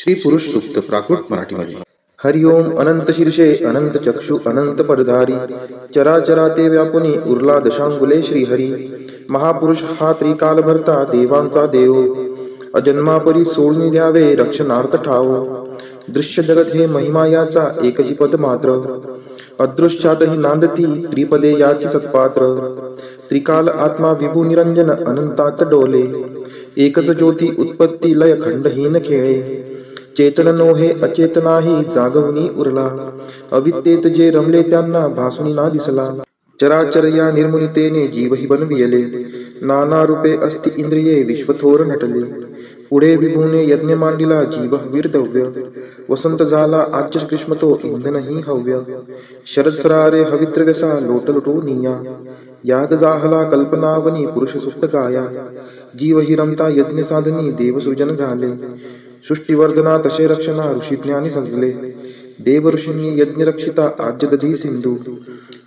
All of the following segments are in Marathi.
श्री पुरुष सूक्त प्राकृत मराठीमध्ये. हरि ओम. अनंत शीर्षे अनंत चक्षु अनंत पदधारी चराचरा ते व्यापुनी उरला दशांगुले श्रीहरी. महापुरुष हा त्रिकाल भरता देवांचा देव अजन्मापरी सोडून द्यावे रक्षणार्थ ठाव. दृश्य जगत हे महिमा याचा एकची पद मात्र अदृश्यातही नांदती त्रिपदे याची सत्पात्र. त्रिकाल आत्मा विभू निरंजन अनंतात डोले एकच ज्योती उत्पत्ती लय खंडहीन खेळे. चेतन नोहे अचेतनाही जागवणी उरला अविद्येत जे रमले त्यांना भासुनी ना दिसला. चराचर या निर्मुनितेने जीवही बनविले नाना रूपे अस्ति इंद्रिये विश्वथोर नटले. पुढे विभूने यज्ञ मांडिला जीव वीरदव्य वसंत झाला आजच ग्रीष्म तो इंधनही हव्य. शरद सरारे हवित्रव्यसा लोटलुटो निया याग जाहला कल्पनावनी पुरुष सुप्त गाया. जीव हि रमता यज्ञ साधनी देवसृजन झाले सृष्टीवर्धना तसे रक्षणा ऋषीज्ञानी समजले. देव ऋषींनी यज्ञ रक्षिता आज्य दधी सिंधू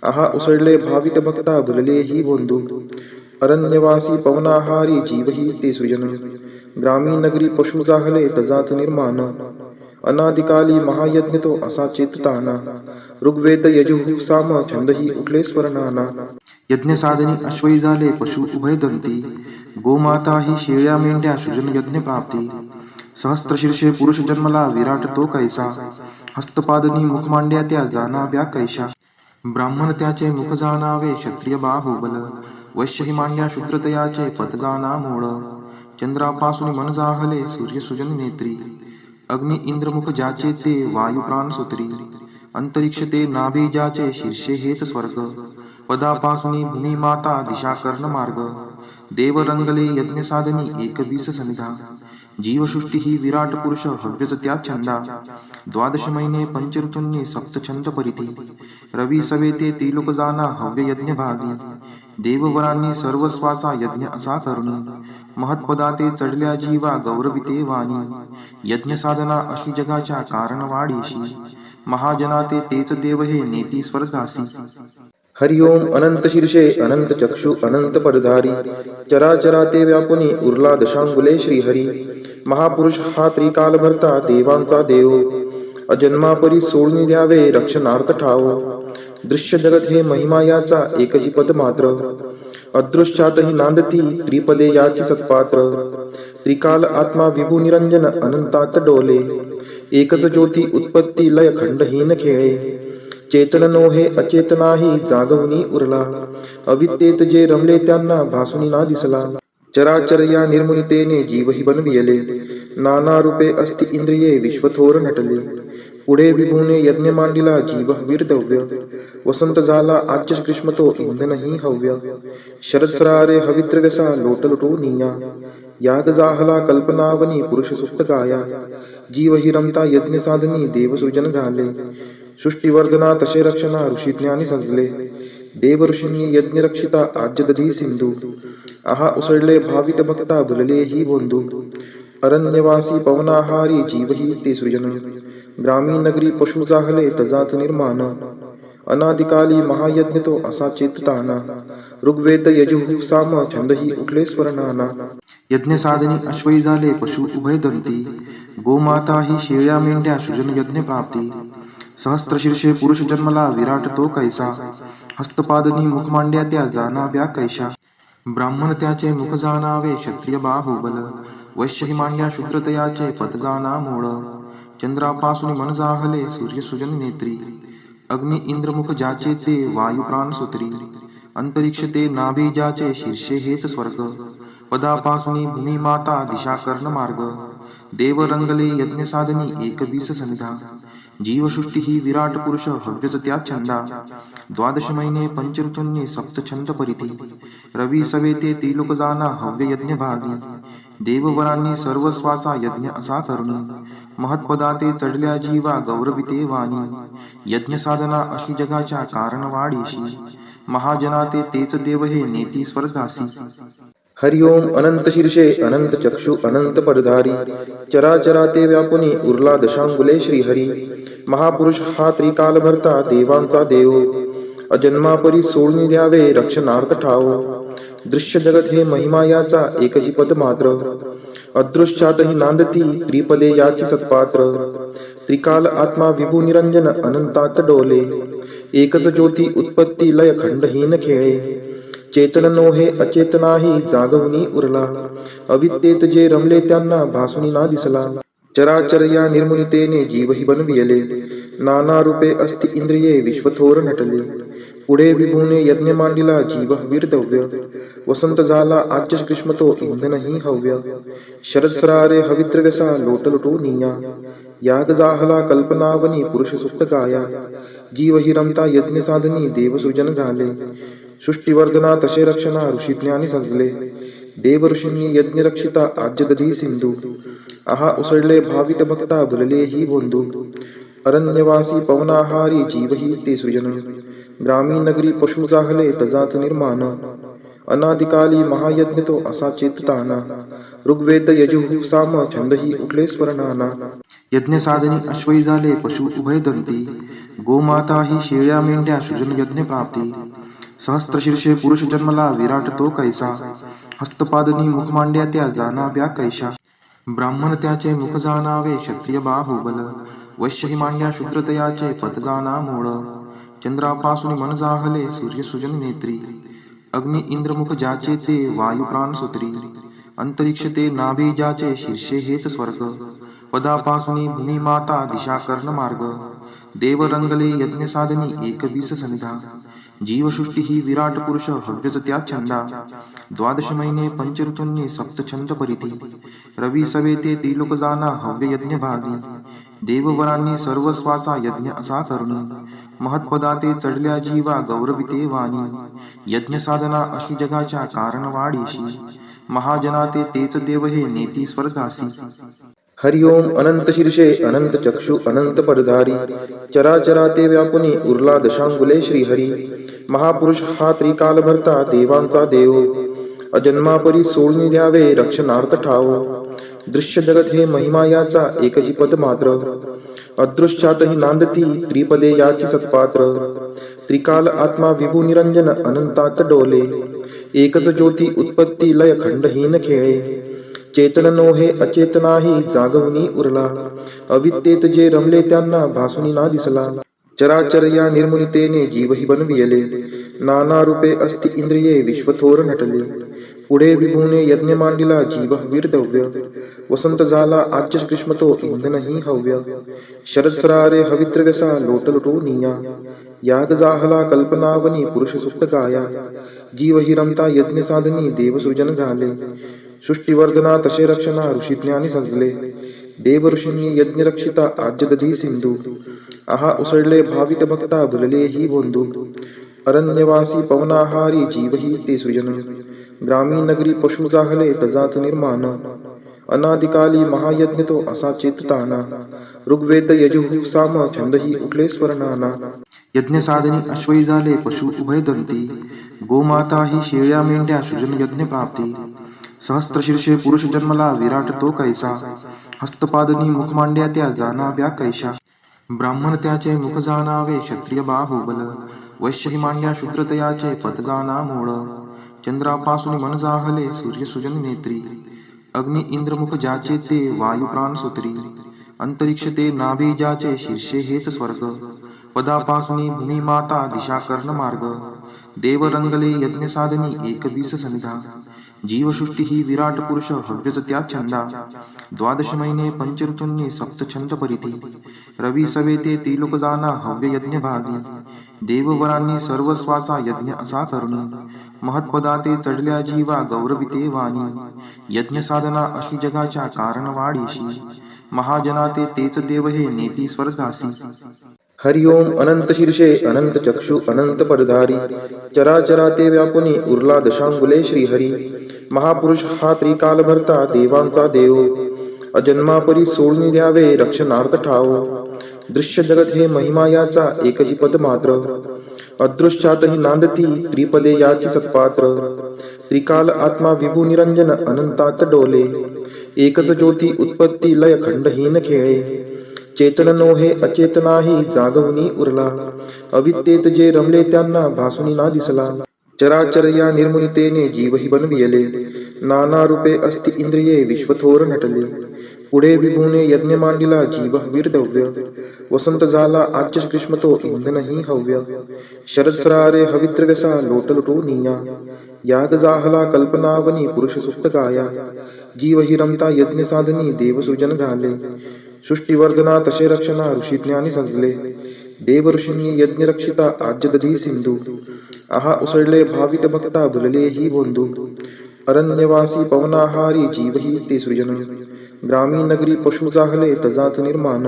आहा उसळले भाविक भक्ता भुलले ही बोंधू. अरण्यवासी पवनाहारी जीवही ते सृजन ग्रामीण नगरी पशु जाहले तजात निर्माण. अनादिकाली महायज्ञ तो असा चेतताना ऋग्वेद यजुः साम छंदही उठले स्वरनाना. यज्ञ साधनी अश्वई झाले पशु उभय दंती गोमाता ही शेळ्या मेंढ्या सृजन यज्ञ प्राप्ती. सहस्त्र शीर्षे पुरुष जन्मला विराट तो कैसा हस्तपादनी मुख मांड्या त्या जाणाव्या कैशा. ब्राह्मण त्याचे मुख जाणावे क्षत्रिय बाहुबल वैश्य ही मांड्या शूद्रतयाचे पद जाणा मूळ. चंद्रापासून मन जाहले सूर्य सुजन नेत्री अग्नि इंद्रमुख ज्याचे ते वायू प्राण सूत्री. अंतरिक्ष ते नाभी ज्याचे शीर्षे हेच स्वर्ग पदापासून भूमी माता दिशा कर्ण मार्ग. देव रंगले यज्ञ साधनी एकवीस सनिधा जीवसृष्टी ही विराट पुरुष हव्यच त्या छंदा. द्वादश महिने पंच ऋतूंनी सप्त छंद परिधी रवी सवेते त्रिलोक जाना हव्य यज्ञ भागी. देववरांनी सर्वस्वाचा यज्ञ असा करुणी महत्पदाते चढल्या जीवा गौरविते वाणी. यज्ञ साधना अशी जगाच्या कारण वाढीशी महाजनाते तेच देव हे नेती स्वर्गासी. हरि ओम. अनंत शीर्षे अनंत चक्षु अनंत पदधारी चराचरा ते व्यापुनी उरला दशांगुले श्रीहरी. महापुरुष हा त्रिकाल भरता देवांचा देव अजन्मापरी सोडून द्यावे रक्षणार्थ ठाव. दृश्य जगत हे महिमा याचा एकची पद मात्र अदृश्यातही नांदती त्रिपदे याची सत्पात्र. त्रिकाल आत्मा विभू निरंजन अनंतात डोले एकच ज्योती उत्पत्ती लय खंडहीन खेळे. चेतन नोहे अचेतनाही जागवणी उरला अविद्येत जे रमले त्यांना भासुनी ना दिसला. चराचर या निर्मुनितेने जीवही बनविले नाना रूपे अस्ति इंद्रिये विश्वथोर नटले. पुढे विभूने यज्ञ मांडिला जीव वीरदव्य वसंत झाला आजच ग्रीष्म तो इंधनही हव्य. शरद सरारे हवित्रव्यसा लोटलुटो निया याग जाहला कल्पनावनी पुरुष सुप्त गाया. जीव हि रमता यज्ञ साधनी देवसृजन झाले सृष्टीवर्धना तसे रक्षणा ऋषीज्ञानी समजले. देव ऋषींनी यज्ञ रक्षिता आज्य दधी सिंधू आहा उसळले भाविक भक्ता भुलले ही बोंधू. अरण्यवासी पवनाहारी जीवही ते सृजन ग्रामीण नगरी पशु जाहले तजात निर्माण. अनादिकाली महायज्ञ तो असा चेतताना ऋग्वेद यजुः साम छंदही उठले स्वरनाना. यज्ञ साधनी अश्वई झाले पशु उभय दंती गोमाता ही शेळ्या मेंढ्या सृजन यज्ञ प्राप्ती. सहस्त्र शीर्षे पुरुष जन्मला विराट तो कैसा हस्तपादनी मुख मांड्या त्या जाणाव्या कैशा. ब्राह्मण त्याचे मुख जाणावे क्षत्रिय बाहुबल वैश्य ही मांड्या शूद्रतयाचे पद जाणा मूळ. चंद्रापासून मन जाहले सूर्य सुजन नेत्री अग्नि इंद्रमुख ज्याचे ते वायू प्राण सूत्री. अंतरिक्ष ते नाभी ज्याचे शीर्षे हेच स्वर्ग पदापासून भूमी माता दिशा कर्ण मार्ग. देव रंगले यज्ञ साधनी एकवीस सनिधा जीवसृष्टी ही विराट पुरुष हव्यच त्या छंदा. द्वादश महिने पंच ऋतूंनी सप्त छंद परिधी रवी सवेते त्रिलोक जाना हव्य यज्ञ भागी. देववरांनी सर्वस्वाचा यज्ञ असा करुणी महत्पदाते चढल्या जीवा गौरविते वाणी. यज्ञ साधना अशी जगाच्या कारण वाढीशी महाजनाते तेच देव हे नेती स्वर्गासी. हरि ओम. अनंत शीर्षे अनंत चक्षु अनंत पदधारी चराचरा ते व्यापुनी उरला दशांगुले श्रीहरी. महापुरुष हा त्रिकाल भरता देवांचा देव अजन्मापरी सोडून द्यावे रक्षणार्थ ठाव. दृश्य जगत हे महिमा याचा एकची पद मात्र, अदृश्यातही नांदती त्रिपदे याची सत्पात्र, त्रिकाल आत्मा विभू निरंजन अनंतात डोले, एकच ज्योती उत्पत्ती लय खंडहीन खेळे, चेतन नोहे अचेतनाही जागवणी उरला, अविद्येत जे रमले त्यांना भासुनी ना दिसला, चराचर या निर्मुनितेने जीवही बनविले, नाना रूपे अस्ति इंद्रिये विश्वथोर नटले, पुढे विभूने यज्ञ मांडिला जीव वीरदव्य, वसंत झाला आज्य ग्रीष्म तो इंधनही हव्य, शरद सरारे हवित्र व्यसा लोट लुटू निया, याग जाहला कल्पनावनी पुरुष सुप्त गाया, जीव हि रमता यज्ञ साधनी देवसृजन झाले, सृष्टीवर्धना तसे रक्षणा ऋषी ज्ञानी सजले, देव ऋषींनी यज्ञ रक्षिता आज्य दधी सिंधू, आहा उसळले भावित भक्ता भुलले ही बोंधू, अरण्यवासी पवनाहारी जीवही ते सृजन, ग्रामीण नगरी पशु जाहले तजात निर्माण, अनादिकाली महायज्ञ तो असा चेतताना, ऋग्वेद यजुः साम छंदही उठले स्वरनाना, यज्ञ साधनी अश्वई झाले पशु उभय दंती, गोमाता ही शेळ्या मेंढ्या सृजन यज्ञ प्राप्ती, सहस्त्रशीर्षे पुरुष जन्मला विराट तो कैसा, हस्तपादनी मुख मांड्या त्या जाणाव्या कैशा, ब्राह्मण त्याचे मुख जाणावे क्षत्रिय बाहुबल, वैश्य ही मांड्या शूद्रतयाचे पद जाणा मूळ, चंद्रापासून मन जाहले सूर्य सुजन नेत्री, अग्नि इंद्रमुख ज्याचे ते वायू प्राण सूत्री, अंतरिक्ष ते नाभी ज्याचे शीर्षे हेच स्वर्ग, पदापासून भूमी माता दिशा कर्ण मार्ग, देव रंगले यज्ञ साधनी एकवीस सनिधा, जीवसृष्टी ही विराट पुरुष हव्यच त्या छंदा, द्वादश महिने पंचऋतूंनी सप्तछंद परिधी, रवी सवे ते त्रिलोक जाना हव्य यज्ञ भागी, देववरांनी सर्वस्वाचा यज्ञ असा करुणी, महत्पदाते चढल्या जीवा गौरविते वाणी, यज्ञ साधना अशी जगाच्या कारण वाढीशी, महाजनाते तेच देव हे नेती स्वर्गासी. हरि ओम अनंत शीर्षे अनंत चक्षु अनंत पदधारी, चराचराते व्यापुनी उरला दशांगुले श्रीहरी, महापुरुष हा त्रिकाल भरता देवांचा देव, अजन्मापरी सोडून द्यावे रक्षणार्थ ठाव, दृश्य जगत हे महिमा याचा एकची पद मात्र, अदृश्यातही नांदती त्रिपदे याची सत्पात्र, त्रिकाल आत्मा विभू निरंजन अनंतात डोले, एकच ज्योती उत्पत्ती लय खंडहीन खेळे, चेतन नोहे अचेतनाही जागवणी उरला, अविद्येत जे रमले त्यांना भासुनी ना दिसला, चराचर या निर्मुनितेने जीवही बनविले, नाना रूपे अस्ति इंद्रिये विश्वथोर नटले, पुढे विभूने यज्ञ मांडिला जीव वीरदव्य, वसंत झाला आज्य ग्रीष्म तो इंधनही हव्य, शरद सरारे हवित्र व्यसा लोट लुटू निया, याग जाहला कल्पनावनी पुरुष सुप्त गाया, जीव हि रमता यज्ञ साधनी देवसृजन झाले, सृष्टीवर्धना तसे रक्षणा ऋषी ज्ञानी सजले, देव ऋषींनी यज्ञ रक्षिता आज्य दधी सिंधू, आहा उसळले भावित भक्ता भुलले ही बोंधू, अरण्यवासी पवनाहारी जीवही ते सृजन, ग्रामीण नगरी पशु जाहले तजात निर्माण, अनादिकाली महायज्ञ तो असा चेतताना, ऋग्वेद यजुः साम छंदही उठले स्वरनाना, यज्ञ साधनी अश्वई झाले पशु उभय दंती, गोमाता ही शेळ्या मेंढ्या सृजन यज्ञ प्राप्ती, सहस्त्रशीर्षे पुरुष जन्मला विराट तो कैसा, हस्तपादनी मुख मांड्या त्या जाणाव्या कैशा, ब्राह्मण त्याचे मुख जाणावे क्षत्रिय बाहुबल, वैश्य ही मांड्या शूद्रतयाचे पद जाणा मूळ, चंद्रापासून मन जाहले सूर्य सुजन नेत्री, अग्नि इंद्रमुख ज्याचे ते वायू प्राण सूत्री, अंतरिक्ष ते नाभी ज्याचे शीर्षे हेच स्वर्ग, पदापासून भूमी माता दिशा कर्ण मार्ग, देव रंगले यज्ञ साधनी एकवीस सनिधा, जीवसृष्टी ही विराट पुरुष हव्यच त्या छंदा, द्वादश महिने पंचऋतूंनी सप्तछंद परिधी, रवी सवे ते त्रिलोक जाना हव्य यज्ञ भागी, देववरांनी सर्वस्वाचा यज्ञ असा करुणी, महत्पदाते चढल्या जीवा गौरविते वाणी, यज्ञ साधना अशी जगाच्या कारण वाढीशी, महाजनाते तेच देव हे नेती स्वर्गासी. हरि ओम अनंत शीर्षे अनंत चक्षु अनंत पदधारी, चराचराते व्यापुनी उरला दशांगुले श्रीहरी, महापुरुष हा त्रिकाल भरता देवांचा देव, अजन्मापरी सोडून द्यावे रक्षणार्थ ठाव, दृश्य जगत हे महिमा याचा एकची पद मात्र, अदृश्यातही नांदती त्रिपदे याची सत्पात्र, त्रिकाल आत्मा विभू निरंजन अनंतात डोले, एकच ज्योती उत्पत्ती लय खंडहीन खेळे, चेतन नोहे अचेतनाही जागवणी उरला, अविद्येत जे रमले त्यांना भासुनी ना दिसला, चराचर या निर्मुनितेने जीवही बनविले. नाना रूपे अस्ति इंद्रिये विश्वथोर नटले. पुढे विभूने यज्ञ मांडिला जीव वीरदव्य. वसंत झाला आच्य ग्रीष्म तो इंधनही हव्य. शरदसरारे हविद्रव्यसा लोटलुटो निया. याग जाहला कल्पनावनी पुरुष सुप्त गाया. जीव हि रमता यज्ञ साधनी देवसृजन झाले. सृष्टीवर्धना तसे रक्षणा ऋषी ज्ञानी सजले. देव ऋषींनी यज्ञ रक्षिता आज्य दधी सिंधू. आहा उसळले भावित भक्ता भुलले ही बोंधू. अरण्यवासी पवनाहारी जीवही ते सृजन. ग्रामीण नगरी पशु जाहले तजात निर्माण.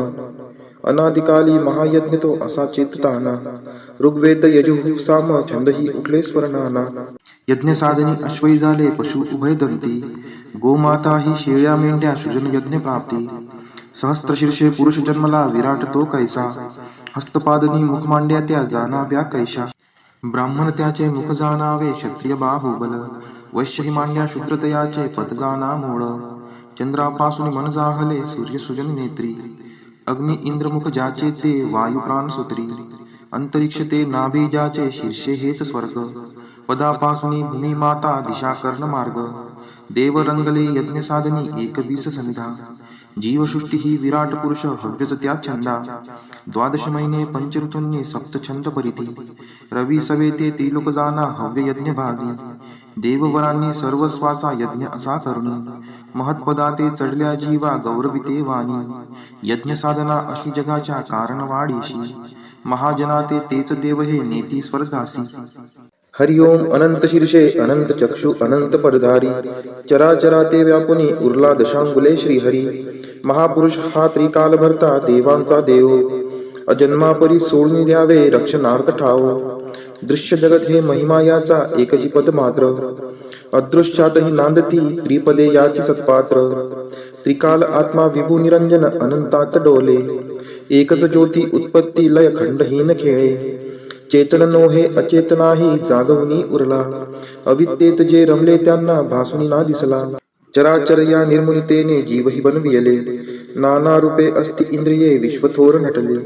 अनादिकाली महायज्ञ तो असा चेतताना. ऋग्वेद यजुः साम छंदही उठले स्वर्णाना. यज्ञ साधनी अश्वई झाले पशु उभय दंती. गोमाता ही शेळ्या मेंढ्या सृजन यज्ञ प्राप्ती. सहस्त्रशीर्षे पुरुष जन्मला विराट तो कैसा. हस्तपादनी मुख मांड्या त्या जाणाव्या कैशा. ब्राह्मण त्याचे मुख जाणावे क्षत्रिय बाहुबल. वैश्य ही मांड्या शूद्रतयाचे पद जाणा मूळ. चंद्रापासून मन जाहले सूर्य सृजन नेत्री. अग्नि इंद्र मुख ज्याचे ते वायू प्राण सूत्री. अंतरिक्ष ते नाभी ज्याचे शीर्षे हेच स्वर्ग. पदापासून भूमी माता दिशा कर्ण मार्ग. देव रंगले यज्ञ साधनी एकवीस समिधा. जीवसृष्टी ही विराट पुरुष हव्यच त्या छंदा. द्वादश महिने पंच ऋतूंनी सप्त छंद परिधी. रवी सवे ते त्रिलोक जाना हव्य यज्ञ भागी. देववरांनी सर्वस्वाचा यज्ञ असा करुणी. महत्पदा ते चढल्या जीवा गौरविते वाणी. यज्ञ साधना अशी जगाच्या कारण वाढीशी. महाजना ते तेच देव हे नेती स्वर्गासी. हरि ओम अनंत शीर्षे अनंत चक्षु अनंत परधारी. चराचरा ते व्यापुनी उरला दशांगुले श्रीहरी. महापुरुष हा त्रिकाल भरता देवांचा देव. अजन्मापरी सोडून द्यावे रक्षणार्थ ठाव. दृश्य जगत हे महिमा याचा एकची पद मात्र. अदृश्यातही नांदती त्रिपदे याची सत्पात्र. त्रिकाल आत्मा विभू निरंजन अनंतात डोले. एकच ज्योती उत्पत्ती लय खंडहीन खेळे. चेतन नोहे अचेतनाही जागवणी उरला. अविद्येत जे रमले त्यांना भासुनी ना दिसला. चराचर या निर्मुनितेने जीवही बनविले. नाना रूपे अस्ति इंद्रिये विश्वथोर नटले.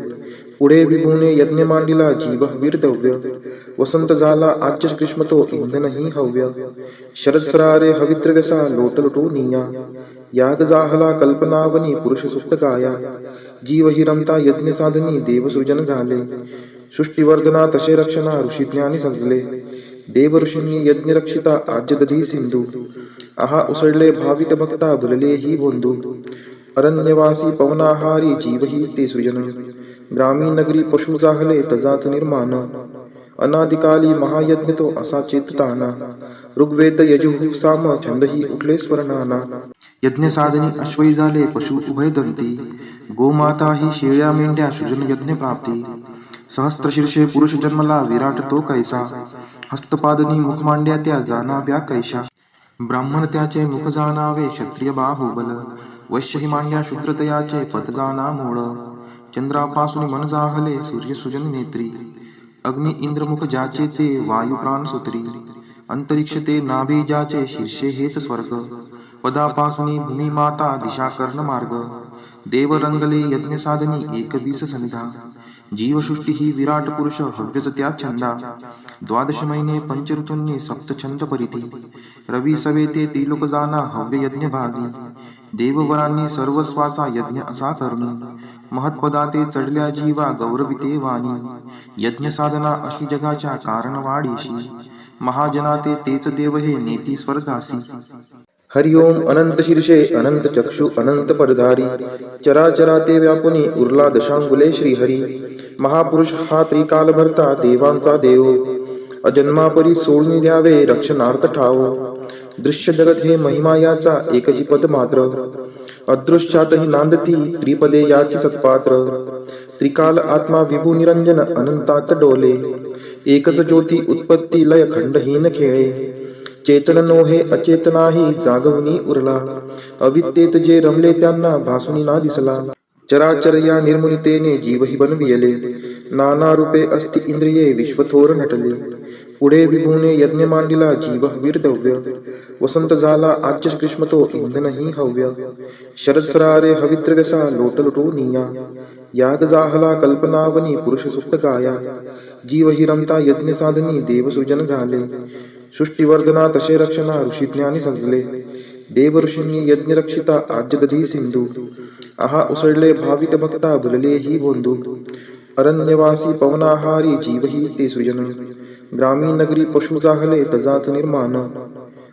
पुढे विभूने यज्ञ मांडिला जीव वीरदव्य. वसंत झाला आच्य ग्रीष्म तो इंधनही हव्य. शरदसरारे हविद्रव्यसा लोटलुटो निया. याग जाहला कल्पनावनी पुरुष सुप्त गाया. जीव हि रमता यज्ञ साधनी देवसृजन झाले. सृष्टीवर्धना तसे रक्षणा ऋषी ज्ञानी सजले. देव ऋषींनी यज्ञ रक्षिता आज्य दधी सिंधू. आहा उसळले भावित भक्ता भुलले ही बोंधू. अरण्यवासी पवनाहारी जीवही ते सृजन. ग्रामीण नगरी पशु जाहले तजात निर्माण. अनादिकाली महायज्ञ तो असा चेतताना. ऋग्वेद यजुः साम छंदही उठले स्वर्णाना. यज्ञ साधनी अश्वई झाले पशु उभय दंती. गोमाता ही शेळ्या मेंढ्या सृजन यज्ञ प्राप्ती. सहस्त्रशीर्षे पुरुष जन्मला विराट तो कैसा. हस्तपादनी मुख मांड्या त्या जाणाव्या कैशा. ब्राह्मण त्याचे मुख जाणावे क्षत्रिय बाहुबल. वैश्य ही मांड्या शूद्रतयाचे पद जाणा मूळ. चंद्रापासून मन जाहले सूर्य सृजन नेत्री. अग्नि इंद्र मुख ज्याचे ते वायू प्राण सूत्री. अंतरिक्ष ते नाभी ज्याचे शीर्षे हेच स्वर्ग. पदापासून भूमी माता दिशा कर्ण मार्ग. देव रंगले यज्ञ साधनी एकवीस समिधा. जीवसृष्टी ही विराट पुरुष हव्यच त्या छंदा. द्वादश महिने पंच ऋतूंनी सप्त छंद परिधी. रवी सवे ते त्रिलोक जाना हव्य यज्ञ भागी. देववरांनी सर्वस्वाचा यज्ञ असा करुणी. महत्पदा ते चढल्या जीवा गौरविते वाणी. यज्ञ साधना अशी जगाच्या कारण वाढीशी. महाजना ते तेच देव हे नेती स्वर्गासी. हरि ओम अनंत शीर्षे अनंत चक्षु अनंत परधारी. चराचरा ते व्यापुनी उरला दशांगुले श्रीहरी. महापुरुष हा त्रिकाल भरता देवांचा देव. अजन्मापरी सोडून द्यावे रक्षणार्थ ठाव. दृश्य जगत हे महिमा याचा एकची पद मात्र. अदृश्यातही नांदती त्रिपदे याची सत्पात्र. त्रिकाल आत्मा विभू निरंजन अनंतात डोले. एकच ज्योती उत्पत्ती लय खंडहीन खेळे. चेतन नोहे अचेतनाही जागवणी उरला. अविद्येत जे रमले त्यांना भासुनी ना दिसला. चराचर या निर्मुनितेने जीवही बनविले. नाना रूपे अस्ति इंद्रिये विश्वथोर नटले. पुढे विभूने यज्ञ मांडिला जीव वीरदव्य. वसंत झाला आज्य ग्रीष्म तो इंधनही हव्य. शरद सरारे हवित्रव्यसा लोटलोटोनिया. याग जाहला कल्पनावनी पुरुष सुप्त गाया. जीव हि रमता यज्ञ साधनी देव सृजन झाले. सृष्टीवर्धना तसे रक्षणा ऋषी ज्ञानी सजले. देव ऋषींनी यज्ञ रक्षिता आज्य दधी सिंधू. आहा उसळले भावित भक्ता भुलले ही बोंधू. अरण्यवासी पवनाहारी जीव ही ते सृजन. ग्रामीण नगरी पशु जाहले तजात निर्माण.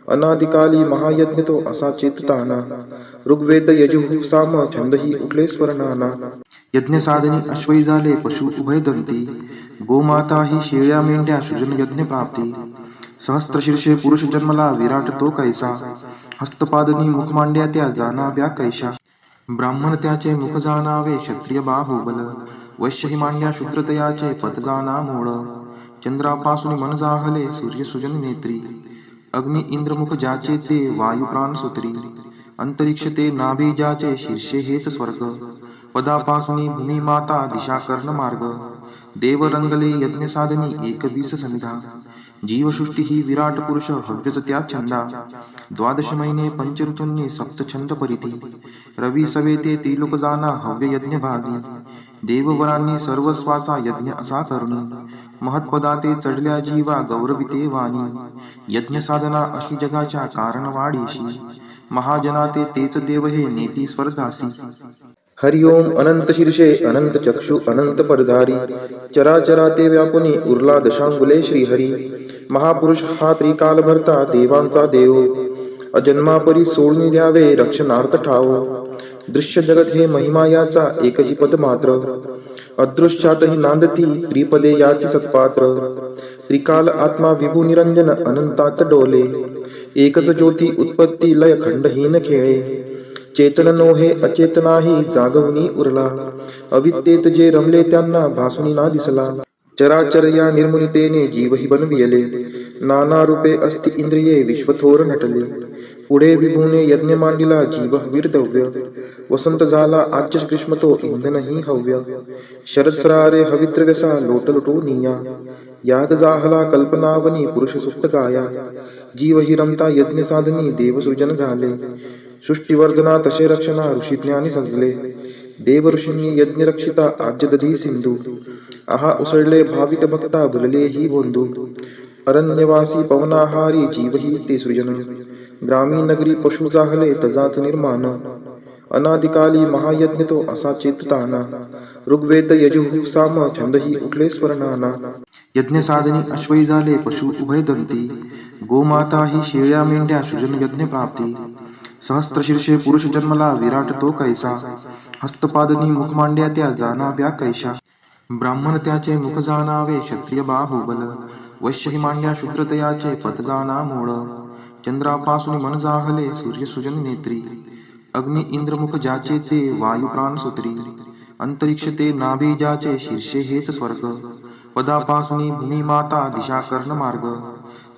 अनादिकाली महायज्ञ तो असा चेतताना. ऋग्वेद यजुः साम छंदही उठले स्वरनाना. यज्ञ साधनी अश्वई झाले पशु उभयदंती. गोमाता ही शेळ्या मेंढ्या सृजन यज्ञ प्राप्ती. सहस्त्रशीर्षे पुरुष जन्मला विराट तो कैसा. हस्तपादनी मुख मांड्या त्या जाणाव्या कैशा. ब्राह्मण त्याचे मुख जाणावे क्षत्रिय बाहुबल. वैश्य ही मांड्या शूद्रतयाचे पद जाणा मूळ. चंद्रापासून मन जाहले सूर्य सृजन नेत्री. अग्नि इंद्रमुख ज्याचे ते वायू प्राण सूत्री. अंतरिक्ष ते नाभी ज्याचे शीर्षे हेच स्वर्ग. पदापासून भूमी माता दिशा कर्ण मार्ग. देव रंगले यज्ञ साधनी 21 समिधा. जीवसृष्टी ही विराट पुरुष हव्यच त्या छंदा. द्वादश महिने पंच ऋतूंनी सप्त छंद परिधी. रवी सवेते त्रिलोक जाना हव्य यज्ञ भागी. देववरांनी सर्वस्वाचा यज्ञ असा करुणी. महत्पदाते चढल्या जीवा गौरविते वाणी. यज्ञ साधना अशी जगाच्या कारण वाढीशी. महाजनाते तेच देव हे नेती स्वर्गासी. हरि ओम अनंत शीर्षे अनंत चक्षु अनंत परधारी. चराचराते व्यापुनी उरला दशांगुले श्रीहरी. महापुरुष हा त्रिकाल भरता देवांचा देव. अजन्मापरी सोडून द्यावे रक्षणार्थ ठाव. दृश्य जगत हे महिमा याचा एकची पद मात्र. अदृश्यातही नांदती त्रिपदे याची सत्पात्र. त्रिकाल आत्मा विभू निरंजन अनंतात डोले. एकच ज्योती उत्पत्ती लय खंडहीन खेळे. चेतन नोहे अचेतनाही जागवणी उरला. अविद्येत जे रमले त्यांना भासुनी ना दिसला. चराचर या निर्मुनितेने जीवही बनविले. नाना रूपे अस्ति इंद्रिये विश्वथोर नटले. पुढे विभूने यज्ञ मांडिला जीव वीरदव्य. वसंत झाला आज्य ग्रीष्म तो इंधनही हव्य. शरद सरारे हवित्रव्यसा लोटलोटोनिया. याग जाहला कल्पनावनी पुरुष सुप्त गाया. जीव हि रमता यज्ञ साधनी देव सृजन झाले. सृष्टीवर्धना तसे रक्षणा ऋषी ज्ञानी सजले. देव ऋषींनी यज्ञ रक्षिता आज्य दधी सिंधू. आहा उसळले भावित भक्ता भुलले ही बोंधू. अरण्यवासी पवनाहारी जीव ही ते सृजन. ग्रामीण नगरी पशु जाहले तजात निर्माण. अनादिकाली महायज्ञ तो असा चेतताना. ऋग्वेद यजुः साम छंदही उठले स्वरनाना. यज्ञ साधनी अश्वई झाले पशु उभयदंती. गोमाता ही शेळ्या मेंढ्या सृजन यज्ञ प्राप्ती. सहस्त्रशीर्षे पुरुष जन्मला विराट तो कैसा. हस्तपादनी मुख मांड्या त्या जाणाव्या कैशा. ब्राह्मण त्याचे मुख जाणावे क्षत्रिय बाहुबल. वैश्य ही मांड्या शूद्रतयाचे पद जाणा मूळ. चंद्रापासून मन जाहले सूर्य सृजन नेत्री. अग्नि इंद्रमुख ज्याचे ते वायू प्राण सूत्री. अंतरिक्ष ते नाभी ज्याचे शीर्षे हेच स्वर्ग. पदापासून भूमी माता दिशा कर्ण मार्ग.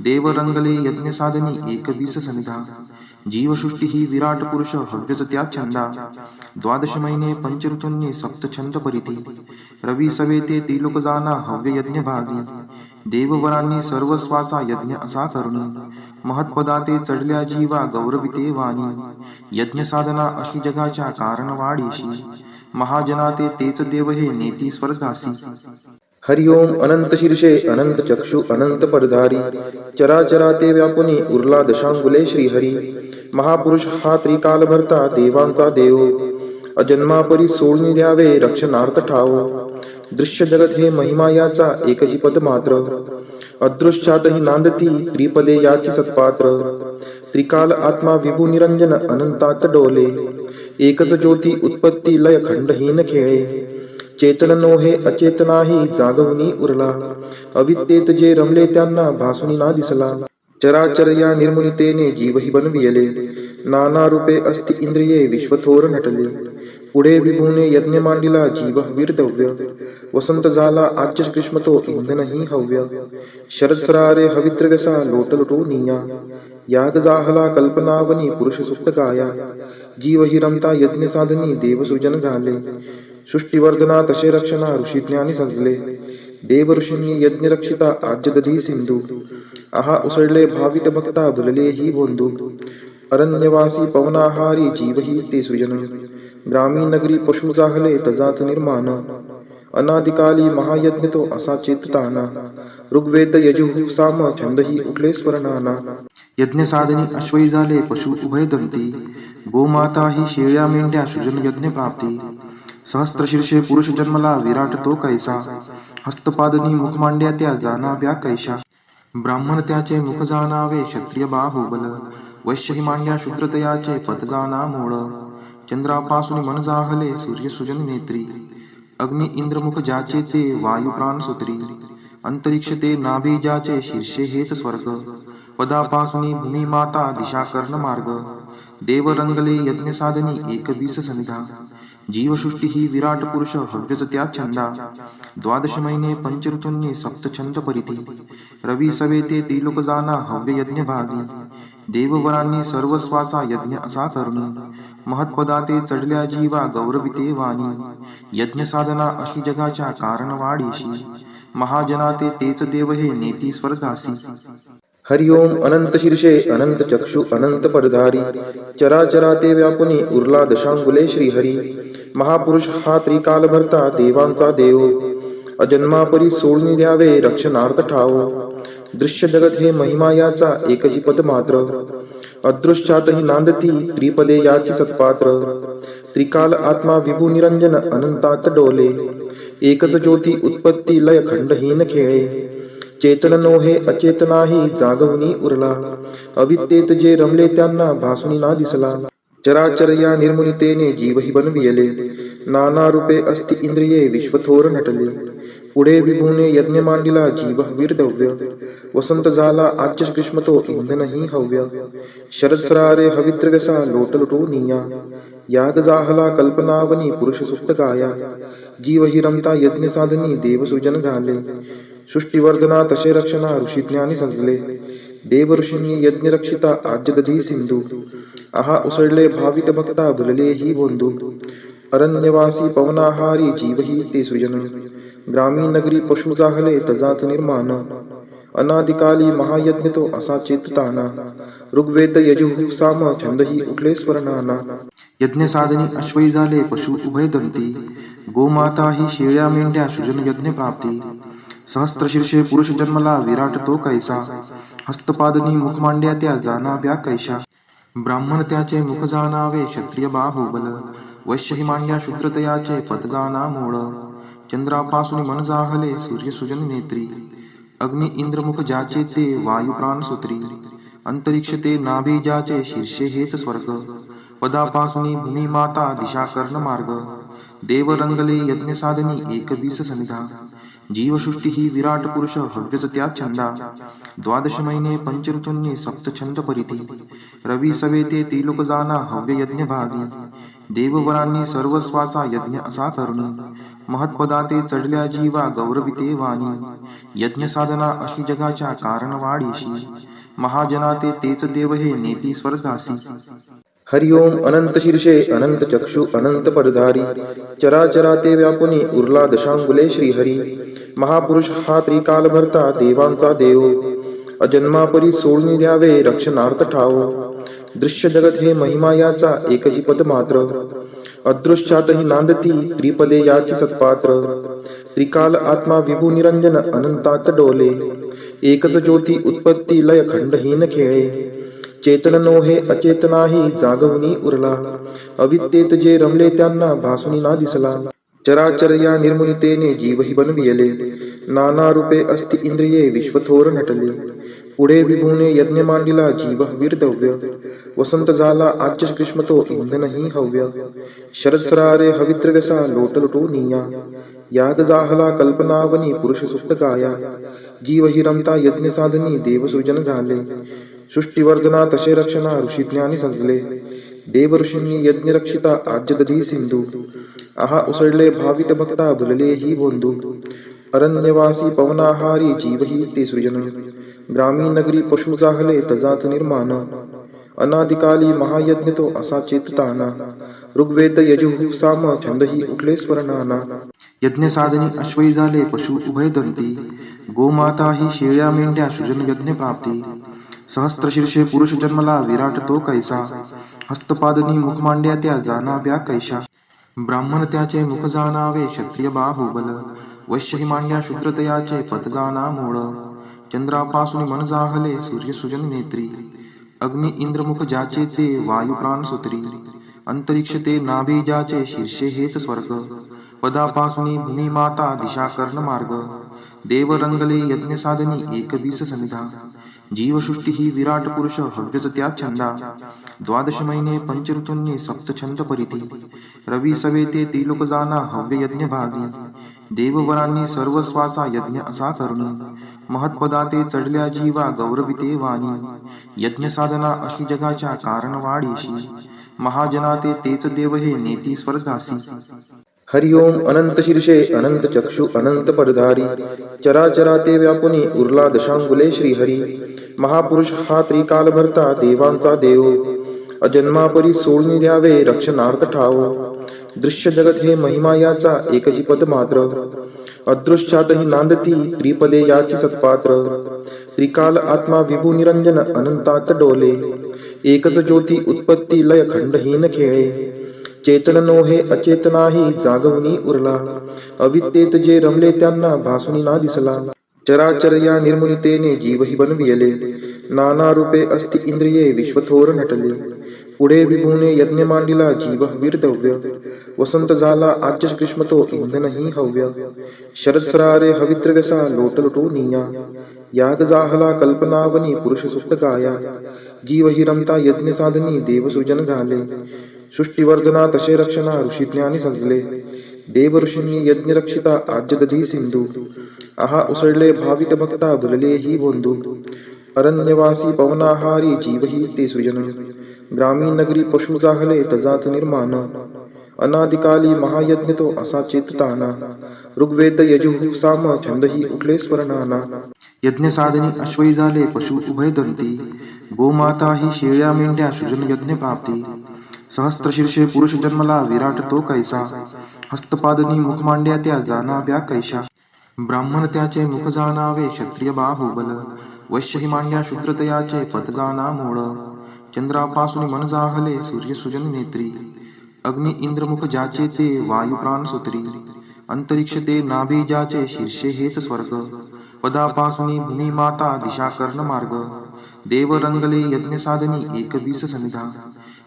देव रंगले यज्ञ साधनी 21 समिधा. जीवसृष्टी ही विराट पुरुष हव्यच त्या छंदा. द्वादश महिने पंच ऋतूंनी सप्त छंद परिधी. रवी सवेते त्रिलोक जाना हव्य यज्ञ भागी. देववरांनी सर्वस्वाचा यज्ञ असा करुणी. महत्पदाते चढल्या जीवा गौरविते वाणी. यज्ञ साधना अशी जगाच्या कारण वाढीशी. महाजनाते तेच देव हे नेती स्वर्गासी. हरि ओम अनंत शीर्षे अनंत चक्षु अनंत परधारी. चराचराते व्यापुनी उरला दशांगुले श्रीहरी. महापुरुष हा त्रिकाल भरता देवांचा देव. अजन्मापरी सोडून द्यावे रक्षणार्थ ठाव. दृश्य जगत हे महिमा याचा एकची पद मात्र. अदृश्यातही नांदती त्रिपदे याची सत्पात्र. त्रिकाल आत्मा विभू निरंजन अनंतात डोले. एकच ज्योती उत्पत्ती लय खंडहीन खेळे. चेतन नोहे अचेतनाही जागवणी उरला. अविद्येत जे रमले त्यांना भासुनी ना दिसला. चराचर या निर्मुनितेने जीवही बनविले. नाना रूपे अस्ति इंद्रिये विश्वथोर नटले. पुढे विभूने यज्ञ मांडिला जीव वीरदव्य. वसंत झाला आज्य ग्रीष्म तो इंधनही हव्य. शरद सरारे हवित्रव्यसा लोटलोटोनिया. याग जाहला कल्पनावनी पुरुष सुप्त गाया. जीव हि रमता यज्ञ साधनी देव सृजन झाले. सृष्टीवर्धना तसे रक्षणा ऋषी ज्ञानी सजले. देवऋषींनी यज्ञरक्षिता आज्यदधी सिंधू आहा उसळले भावित भक्ता भुलले ही बोंधू अरण्यवासी पवनाहारी जीवही ते सृजन ग्रामीण नगरी पशु जाहले तजात निर्माण अनादिकाली महायज्ञ तो असा चेतताना ऋग्वेद यजुः साम छंदही उठले स्वरनाना यज्ञ साधनी अश्वई झाले पशु उभयदंती गोमाता ही शेळ्या मेंढ्या सृजन यज्ञ प्राप्ती सहस्त्रशीर्षे पुरुष जन्मला विराट तो कैसा हस्तपादनी मुख मांड्या त्या जाणाव्या कैशा ब्राह्मण त्याचे मुख जाणावे क्षत्रिय बाहुबल वैश्य ही मांड्या शूद्रतयाचे पद जाणा मूळ चंद्रापासून मन जाहले सूर्य सुजन नेत्री अग्नि इंद्रमुख ज्याचे ते वायू प्राण सूत्री अंतरिक्ष ते नाभी ज्याचे शीर्षे हेच स्वर्ग पदापासून भूमी माता दिशा कर्ण मार्ग देव रंगले यज्ञ साधनी 21 सनिधा जीवसृष्टी ही विराट पुरुष हव्यच त्या छंदा द्वादश महिने पंचऋतूंनी सप्तछंद परिधी रवी सवे ते त्रिलोक जाना हव्य यज्ञ भागी देववरांनी सर्वस्वाचा यज्ञ असा करुणी महत्पदाते चढल्या जीवा गौरविते वाणी यज्ञ साधना अशी जगाच्या कारण वाढीशी महाजनाते तेच देव हे नेती स्वर्गासी हरि ओम अनंत शीर्षे अनंत चक्षु अनंत परधारी चराचराते व्यापुनी उरला दशांगुले श्रीहरी महापुरुष हा त्रिकाल भरता देवांचा देव अजन्मापरी सोडून द्यावे रक्षणार्थ ठाव दृश्य जगत हे महिमा याचा एकची पद मात्र अदृश्यातही नांदती त्रिपदे याची सत्पात्र त्रिकाल आत्मा विभू निरंजन अनंतात डोले एकच ज्योती उत्पत्ती लय खंडहीन खेळे चेतन नोहे अचेतनाही जागवणी उरला अविद्येत जे रमले त्यांना भासुनी ना दिसला चराचर या निर्मुनितेने जीवही बनविले नाना रूपे अस्ति इंद्रिये विश्वथोर नटले पुढे विभूने यज्ञ मांडिला जीव वीरदव्य वसंत झाला आच्य ग्रीष्म तो इंधनही हव्य शरदसरारे हविद्रव्यसा लोटलुटो निया याग जाहला कल्पनावनी पुरुष सुप्त गाया जीव हि रमता यज्ञ साधनी देवसृजन झाले सृष्टिवर्धना तसे रक्षणा ऋषी ज्ञानी सजले देव ऋषींनी यज्ञ रक्षिता आज्यदधी सिंधू आहा उसळले भावित भक्ता भुलले ही बोंधू अरण्यवासी पवनाहारी जीवही ते सृजन ग्रामीण नगरी पशु जाहले तजात निर्माण अनादिकाली महायज्ञ तो असा चेतताना ऋग्वेद यजुः साम छंदही उठले स्वरनाना यज्ञ साधनी अश्वई झाले पशु उभयदंती गोमाता ही शेळ्या मेंढ्या सृजन यज्ञ प्राप्ती सहस्त्रशीर्षे पुरुष जन्मला विराट तो कैसा हस्तपादनी मुख मांड्या त्या जाणाव्या कैशा ब्राह्मण त्याचे मुख जाणावे क्षत्रिय बाहुबल वैश्य ही मांड्या शूद्रतयाचे पद जाणा मूळ चंद्रापासून मन जाहले सूर्य सुजन नेत्री अग्नि इंद्रमुख ज्याचे ते वायू प्राण सूत्री अंतरिक्ष ते नाभी ज्याचे शीर्षे हेच स्वर्ग पदापासून भूमी माता दिशा कर्ण मार्ग देव रंगले यज्ञ साधनी 21 सनिधा जीवसृष्टी ही विराट पुरुष हव्यच त्या छंदा द्वादश महिने पंचऋतूंनी सप्तछंद परिधी रवी सवे ते त्रिलोक जाना हव्य यज्ञ भागी देववरांनी सर्वस्वाचा यज्ञ असा करुणी महत्पदाते चढल्या जीवा गौरविते वाणी यज्ञ साधना अशी जगाच्या कारण वाढीशी महाजनाते तेच देव हे नेती स्वर्गासी हरि ओम अनंत शीर्षे अनंत चक्षु अनंत परधारी चराचराते व्यापुनी उरला दशांगुले श्रीहरी महापुरुष हा त्रिकाल भरता देवांचा देव अजन्मापरी सोडून द्यावे रक्षणार्थ ठाव दृश्य जगत हे महिमा याचा एकची पद मात्र अदृश्यातही नांदती त्रिपदे याची सत्पात्र त्रिकाल आत्मा विभू निरंजन अनंतात डोले एकच ज्योती उत्पत्ती लय खंडहीन खेळे चेतन नोहे अचेतनाही जागवणी उरला अविद्येत जे रमले त्यांना भासुनी ना दिसला चराचर या निर्मुनितेने जीवही बनविले नाना रूपे अस्ति इंद्रिये विश्वथोर नटले पुढे विभूने यज्ञ मांडिला जीव वीरदव्य वसंत झाला आच्य ग्रीष्म तो इंधनही हव्य शरदसरारे हविद्रव्यसा लोटलुटो निया याग जाहला कल्पनावनी पुरुष सुप्त गाया जीव हि रमता यज्ञ साधनी देवसृजन झाले सृष्टिवर्धना तसे रक्षणा ऋषी ज्ञानी सजले देव ऋषींनी यज्ञ रक्षिता आज्यदधी सिंधू आहा उसळले भावित भक्ता भुलले ही बोंधू अरण्यवासी पवनाहारी जीवही ते सृजन ग्रामीण नगरी पशु जाहले तजात निर्माण अनादिकाली महायज्ञ तो असा चेतताना ऋग्वेद यजुः साम छंदही उठले स्वरनाना यज्ञ साधनी अश्वई झाले पशु उभयदंती गोमाता ही शेळ्या मेंढ्या सृजन यज्ञ प्राप्ती सहस्त्रशीर्षे पुरुष जन्मला विराट तो कैसा हस्तपादनी मुख मांड्या त्या जाणाव्या कैशा ब्राह्मण त्याचे मुख जाणावे क्षत्रिय बाहुबल वैश्य ही मांड्या शूद्रतयाचे पत जाणा मूळ चंद्रापासून मन जाहले सूर्य सुजन नेत्री अग्नि इंद्रमुख ज्याचे ते वायू प्राण सुत्री अंतरिक्ष ते नाभी ज्याचे शीर्षे हेच स्वर्ग पदापासून भूमी माता दिशा कर्ण मार्ग देव रंगले यज्ञ साधनी एकवीस समिधा जीवसृष्टी ही विराट पुरुष हव्यच त्या छंदा द्वादश महिने पंचऋतूंनी सप्त छंद परिधी रवी सवे ते त्रिलोक जाना हव्य यज्ञ भागी देववरांनी सर्वस्वाचा यज्ञ असा करुणी महत्पदाते चढल्या जीवा गौरविते वाणी यज्ञ साधना अशी जगाच्या कारण वाढीशी महाजनाते तेच देव हे नेती स्वर्गासी हरि ओम अनंत शीर्षे अनंत चक्षु अनंत परधारी चराचराते व्यापुनी उरला दशांगुले श्रीहरी महापुरुष हा त्रिकाल भरता देवांचा देव अजन्मापरी सोडून द्यावे रक्षणार्थ ठाव दृश्य जगत हे महिमा याचा एकची पद मात्र अदृश्यातही नांदती त्रिपदे याची सत्पात्र त्रिकाल आत्मा विभू निरंजन अनंतात डोले एकच ज्योती उत्पत्ती लय खंडहीन खेळे चेतन नो हे अचेतनाही जागवणी उरला अविद्येत जे रमले त्यांना भासुनी ना दिसला चराचर या निर्मुनितेने जीवही बनविले नाना रूपे अस्ति इंद्रिये विश्वथोर नटले पुढे विभूने यज्ञ मांडिला जीव वीरदव्य वसंत झाला आज्य ग्रीष्म तो इंधनही हव्य शरदसरारे हवित्रव्यसा लोटलुटू निया याग जाहला कल्पनावनी पुरुष सुप्त गाया जीव हि रमता यज्ञ साधनी देवसृजन झाले सृष्टिवर्धना तसे रक्षणा ऋषिज्ञानी समजले देव ऋषींनी यज्ञ रक्षिता आज्य दधी सिंधू आहा उसळले भाविक भक्ता भुलले ही बोंधू अरण्यवासी पवनाहारी जीवही ते सृजन ग्रामीण नगरी पशु जाहले तजात निर्माण अनादिकाली महायज्ञ तो असा चेतताना ऋग्वेद यजुः साम छंदही उठले स्वरनाना यज्ञ साधनी अश्वई झाले पशु उभयदंती गोमाता ही शेळ्या मेंढ्या सृजन यज्ञ प्राप्ती सहस्त्रशीर्षे पुरुष जन्मला विराट तो कैसा हस्तपादनी मुख मांड्या त्या जाणाव्या कैशा ब्राह्मण त्याचे मुख जाणावे क्षत्रिय बाहुबल वैश्य ही मांड्या शूद्रतयाचे पत जाणा मूळ चंद्रापासून मन जाहले सूर्य सुजन नेत्री अग्नि इंद्रमुख ज्याचे ते वायू प्राण सुत्री अंतरिक्ष ते नाभी ज्याचे शीर्षे हेच स्वर्ग पदापासून भूमी माता दिशा कर्ण मार्ग देव रंगले यज्ञ साधनी एकवीस समिधा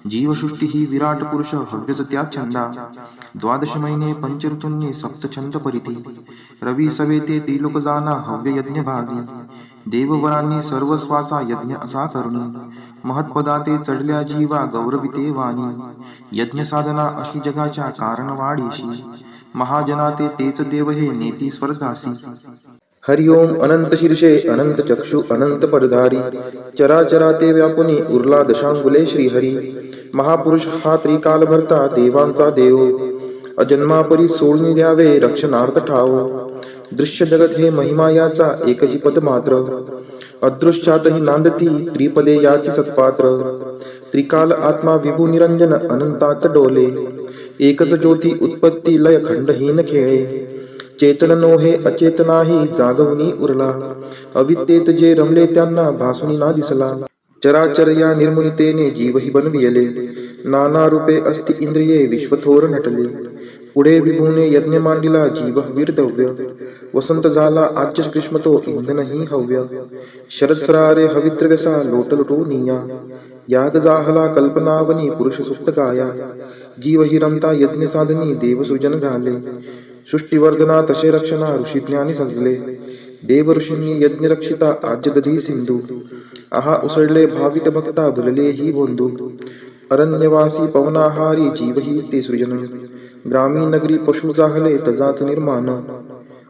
जीवसृष्टी ही विराट पुरुष हव्यच त्या छंदा द्वादश महिने पंचऋतूंनी सप्त छंद परिधी रवी सवे ते त्रिलोक जाना हव्य यज्ञ भागी देववरांनी सर्वस्वाचा यज्ञ असा करुणी महत्पदाते चढल्या जीवा गौरविते वाणी यज्ञ साधना अशी जगाच्या कारण वाढीशी महाजनाते तेच देव हे नेती स्वर्गासी हरि ओम अनंत शीर्षे अनंत चक्षु अनंत परधारी चराचराते व्यापुनी उरला दशांगुले श्रीहरी महापुरुष हा त्रिकाल भरता देवांचा देव अजन्मापरी सोडून द्यावे रक्षणार्थ ठाव दृश्य जगत हे महिमा याचा एकची पद मात्र अदृश्यातही नांदती त्रिपदे याची सत्पात्र त्रिकाल आत्मा विभू निरंजन अनंतात डोले एकच ज्योती उत्पत्ती लय खंडहीन खेळे चेतन नो हे अचेतनाही जागवणी उरला अविद्येत जे रमले त्यांना भासुनी ना दिसला चराचर या निर्मुनितेने जीवही बनविले नाना रूपे अस्ति इंद्रिये विश्वथोर नटले पुढे विभूने यज्ञ मांडिला जीव वीरदव्य वसंत झाला आज्य ग्रीष्म तो इंधनही हव्य शरदसरारे हवित्रव्यसा लोटलुटू निया याग जाहला कल्पनावनी पुरुष सुप्त गाया जीव हि रमता यज्ञ साधनी देवसृजन झाले सृष्टिवर्धना तसे रक्षणा ऋषिज्ञानी समजले देव ऋषींनी यज्ञ रक्षिता आज्य दधी सिंधू आहा उसळले भाविक भक्ता भुलले ही बोंधू अरण्यवासी पवनाहारी जीवही ते सृजन ग्रामीण नगरी पशु जाहले तजात निर्माण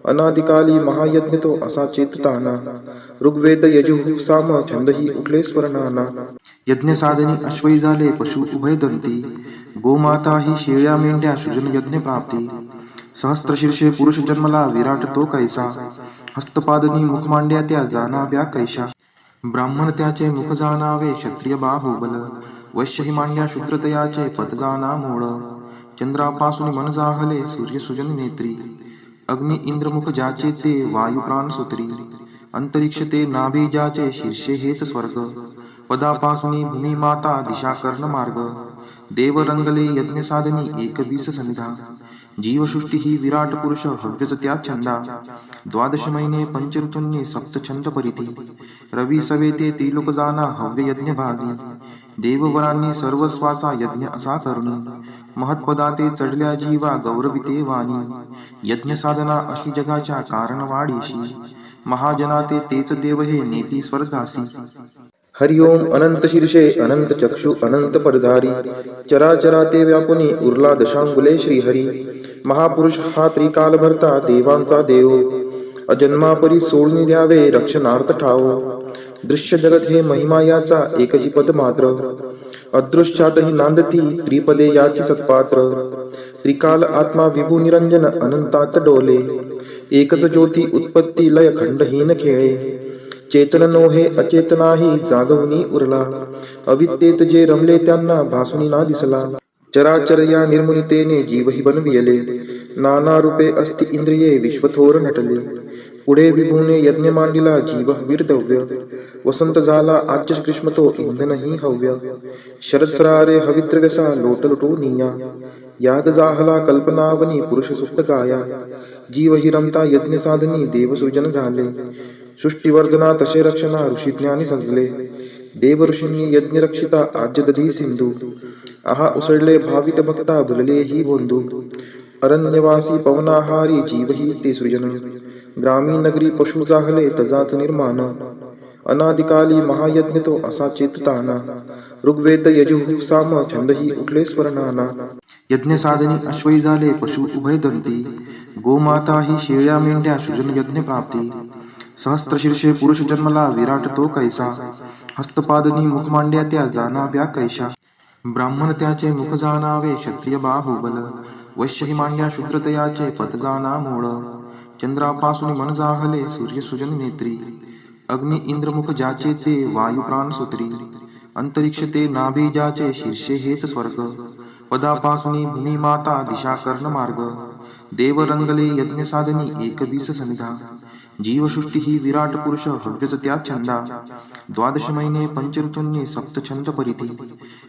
अनादिकाली महायज्ञ तो असा चेतताना ऋग्वेद यजुः साम छंदही उठले स्वरनाना यज्ञ साधनी अश्वई झाले पशु उभयदंती गोमाता ही शेळ्या मेंढ्या सृजन यज्ञ प्राप्ती सहस्त्रशीर्षे पुरुष जन्मला विराट तो कैसा हस्तपादनी मुख मांड्या त्या जाणाव्या कैशा ब्राह्मण त्याचे मुख जाणावे क्षत्रिय बाहुबल, वैश्य ही मांड्या शूद्रतयाचे पद जाणा मूळ. चंद्रापासून मन जाहले सूर्य सुजन नेत्री, अग्नी इंद्रमुख ज्याचे ते वायू प्राण सूत्री. अंतरिक्ष ते नाभी ज्याचे शीर्षे हेच स्वर्ग, पदापासून भूमी माता दिशा कर्ण मार्ग. देव रंगले यज्ञ साधनी एक 20 समिधा, जीवसृष्टी ही विराट पुरुष हव्यच त्या छंदा. द्वादश महिने पंचऋतूंनी सप्त छंद परिधी, रवी सवेते त्रिलोक जाना हव्य यज्ञ भागी. देववरांनी सर्वस्वाचा यज्ञ असा करुणी, महत्पदाते चढल्या जीवा गौरविते वाणी. यज्ञ साधना अशी जगाच्या कारण वाढीशी, महाजनाते तेच देव हे नेती स्वर्गासी. हरि ओम अनंत शीर्षे अनंत चक्षु अनंत परधारी, चराचरा ते व्यापुनी उरला दशांगुले श्रीहरी. महापुरुष हा त्रिकाल भरता देवांचा देव, अजन्मापरी सोडून द्यावे रक्षणार्थ ठाव. दृश्य जगत हे महिमा याचा एकची पद मात्र, अदृश्यातही नांदती त्रिपदे याची सत्पात्र. त्रिकाल आत्मा विभू निरंजन अनंतात डोले, एकच ज्योती उत्पत्ती लय खंडहीन खेळे. चेतन नोहे अचेतनाही जागवणी उरला, अविद्येत जे रमले त्यांना भासुनी ना दिसला. चराचर या निर्मुनितेने जीवही बनविले, नाना रूपे अस्ति इंद्रिये विश्वथोर नटले. पुढे विभूने यज्ञ मांडिला जीव वीरदव्य, वसंत झाला आज्य कृष्ण तो इंधनही हव्य. शरदसरारे हवित्रव्यसा लोटलुटो निया, याग जाहला कल्पनावनी पुरुष सुप्त गाया. जीव हि रमता यज्ञ साधनी देवसृजन झाले, सृष्टीवर्धना तसे रक्षणा ऋषीज्ञानी सजले. देव ऋषींनी यज्ञ रक्षिता आज्य दधी सिंधू, आहा उसळले भावित भक्ता भुलले ही बोंधू. अरण्यवासी पवनाहारी जीव ही ते सृजन, ग्रामीण नगरी पशु जाहले तजात निर्माण. अनादिकाली महायज्ञ तो असा चेतताना, ऋग्वेद यजुः साम छंदही उठले स्वरनाना. यज्ञ साधनी अश्वई झाले पशु उभय दंती, गोमाता ही शेळ्या मेंढ्या सृजन यज्ञ प्राप्ती. सहस्त्र शीर्षे पुरुष जन्मला विराट तो कैसा, हस्तपादनी मुख मांड्या त्या जाणाव्या कैशा. ब्राह्मण त्याचे मुख जाणावे क्षत्रिय बाहुबल, वैश्य ही मांड्या शूद्रतयाचे पद जाणा मूळ. चंद्रापासून मन जाहले सूर्य सुजन नेत्री, अग्नि इंद्रमुख ज्याचे ते वायू प्राण सूत्री. अंतरिक्ष ते नाभी ज्याचे शीर्षे हेच स्वर्ग, पदापासून भूमी माता दिशा कर्ण मार्ग. देव रंगले यज्ञ साधनी एक 20 समिधा, जीवसृष्टी ही विराट पुरुष हव्यच त्या छंदा. द्वादश महिने पंचऋतूंनी सप्त छंद परिधी,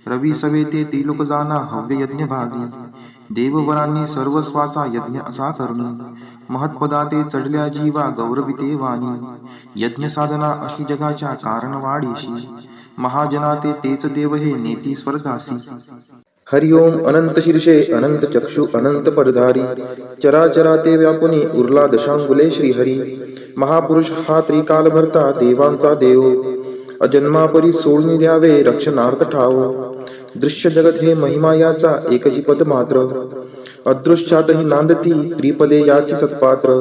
रवी सवेते त्रिलोक जाना हव्य यज्ञ भागी. देववरांनी सर्वस्वाचा यज्ञ असा करुणी, महत्पदाते चढल्या जीवा गौरविते वाणी. यज्ञ साधना अशी जगाच्या कारण वाढीशी, महाजनाते तेच देव हे नेती स्वर्गासी. हरि ओम अनंत शीर्षे अनंत चक्षु अनंत परधारी, चराचरा ते व्यापुनी उरला दशांगुले श्रीहरी. महापुरुष हा त्रिकाल भरता देवांचा देव, अजन्मापरी सोडून द्यावे रक्षणार्थ ठाव. दृश्य जगत हे महिमा याचा एकची पद मात्र, अदृश्यातही नांदती त्रिपदे याची सत्पात्र.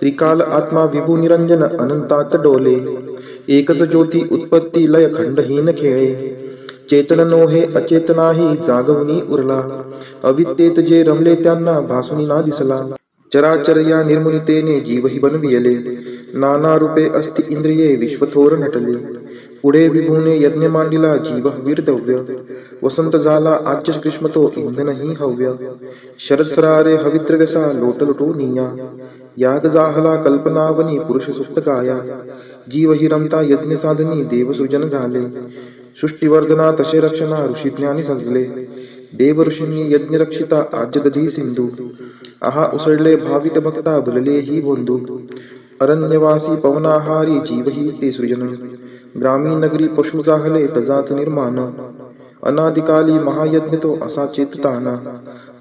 त्रिकाल आत्मा विभू निरंजन अनंतात डोले, एकच ज्योती उत्पत्ती लय खंडहीन खेळे. चेतन नोहे अचेतनाही जागवणी उरला, अविद्येत जे रमले त्यांना भासुनी ना दिसला. चराचर या निर्मुनितेने जीवही बनविले, नाना रूपे अस्ति इंद्रिये विश्वथोर नटले. पुढे विभूने यज्ञ मांडिला जीव वीरदव्य, वसंत झाला आज्य कृष्ण तो इंधनही हव्य. शरदसरारे हवित्रव्यसा लोटलुटो निया, याग जाहला कल्पनावनी पुरुष सुप्त गाया. जीव हि रमता यज्ञ साधनी देवसृजन झाले, सृष्टीवर्धना तसे रक्षणा ऋषीज्ञानी सजले. देव ऋषींनी यज्ञ रक्षिता आज्य दधी सिंधू, आहा उसळले भावित भक्ता भुलले ही बोंधू. अरण्यवासी पवनाहारी जीव ही ते सृजन, ग्रामीण नगरी पशु जाहले तजात निर्माण. अनादिकाली महायज्ञ तो असा चेतताना,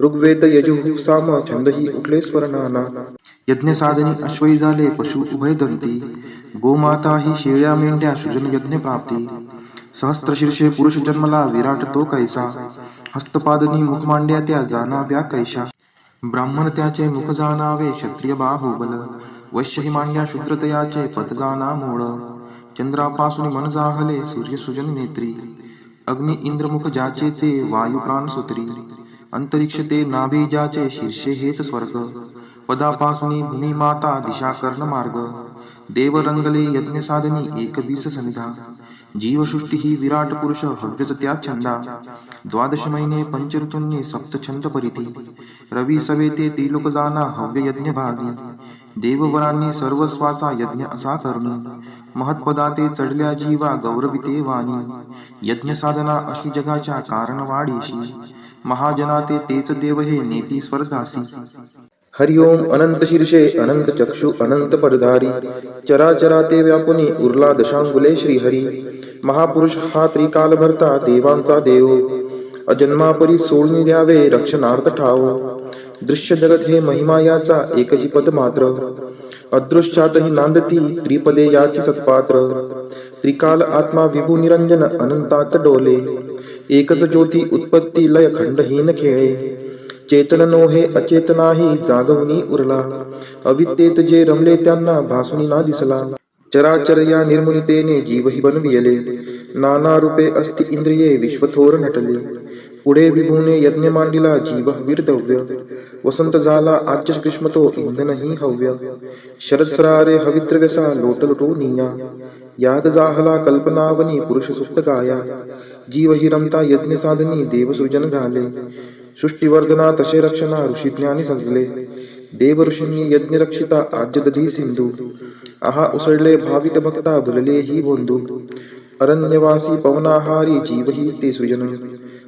ऋग्वेद यजुः साम छंदही उठले स्वरनाना. यज्ञ साधनी अश्वई झाले पशु उभय दंती, गोमाता ही शेळ्या मेंढ्या सृजन यज्ञ प्राप्ती. सहस्त्र शीर्षे पुरुष जन्मला विराट तो कैसा, हस्तपादनी मुख मांड्या त्या जाणाव्या कैशा. ब्राह्मण त्याचे मुख जाणावे क्षत्रिय बाहुबल, वैश्य ही मांड्या शूद्रतयाचे पद जाणा मूळ. चंद्रापासून मन जाहले सूर्य सुजन नेत्री, अग्नि इंद्रमुख ज्याचे ते वायू प्राण सूत्री. अंतरिक्ष ते नाभीजाचे शीर्षे हेच स्वर्ग. पदापासून भूमी माता दिशा कर्ण मार्ग. देव रंगले यज्ञ साधनी 21 सनिधा. जीवसृष्टी ही विराट पुरुष हव्यच त्या छंदा. 12 महिने पंचऋतूंनी सप्तछंद परिधी. रवी सवेते त्रिलोक जाना हव्य यज्ञ भागी. देववरांनी सर्वस्वाचा यज्ञ असा करणी. महत्पदाते चढल्या जीवा गौरविते वाणी. यज्ञ साधना अशी जगाच्या कारण वाढीशी. महाजनाते तेच देव हे नेती स्वर्गासी. हरि ओम अनंत शीर्षे अनंत चक्षु अनंत परधारी. चराचराते व्यापुनी उरला दशांगुले श्रीहरी. महापुरुष हा त्रिकाल भरता देवांचा देव. अजन्मापरी सोडून द्यावे रक्षणार्थ ठाव. दृश्य जगत हे महिमा याचा एकची पद मात्र. अदृश्यातही नांदती त्रिपदे याची सत्पात्र. त्रिकाल आत्मा विभू निरंजन अनंतात डोले. एकच ज्योती उत्पत्ती लय खंडहीन खेळे. चेतन नोहे अचेतनाही जागवणी उरला. अविद्येत जे रमले त्यांना भासुनी ना दिसला. चराचर या निर्मुनितेने जीवही बनविले. नाना रूपे अस्ति इंद्रिये विश्वथोर नटले. पुढे विभूने यज्ञ मांडिला जीव वीरदव्य. वसंत झाला आज्य ग्रीष्मतो इंधनही हव्य. शरदसरारे हविद्रव्यसा लोटलुटो निया. याग जाहला कल्पनावनी पुरुष सुप्त गाया. जीव हि रमता यज्ञ साधनी देवसृजन झाले. सृष्टीवर्धना तसे रक्षणा ऋषीज्ञानी सजले. देव ऋषींनी यज्ञ रक्षिता आज्य दधी सिंधू. आहा उसळले भाविक भक्ता भुलले ही बोंधू. अरण्यवासी पवनाहारी जीवही ते सृजन.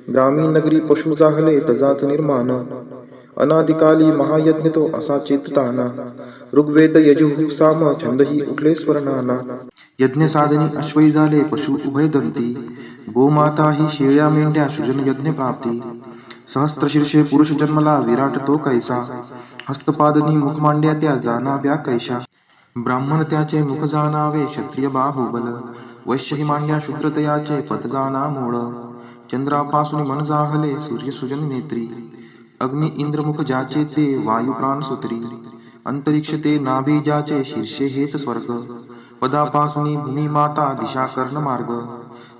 ग्रामीण नगरी पशु जाहले तजात निर्माण. अनादिकाली महायज्ञ तो असा चेतताना. ऋग्वेद यजुः साम छंदही उठले स्वर्णाना. यज्ञ साधनी अश्वई झाले पशु उभय दंती. गोमाता ही शेळ्या मेंढ्या सृजन यज्ञ प्राप्ती. सहस्त्रशीर्षे पुरुष जन्मला विराट तो कैसा. हस्तपादनी मुख मांड्या त्या जाणाव्या कैशा. ब्राह्मण त्याचे मुख जाणावे क्षत्रिय बाहुबल. वैश्य ही मांड्या शूद्रतयाचे पद जाणा मूळ. चंद्रापासून मन जाहले सूर्य सुजन नेत्री. अग्नि इंद्र मुख ज्याचे ते वायू प्राण सूत्री. अंतरिक्ष ते नाभी ज्याचे शीर्षे हेच स्वर्ग. पदापासून भूमी माता दिशा कर्ण मार्ग.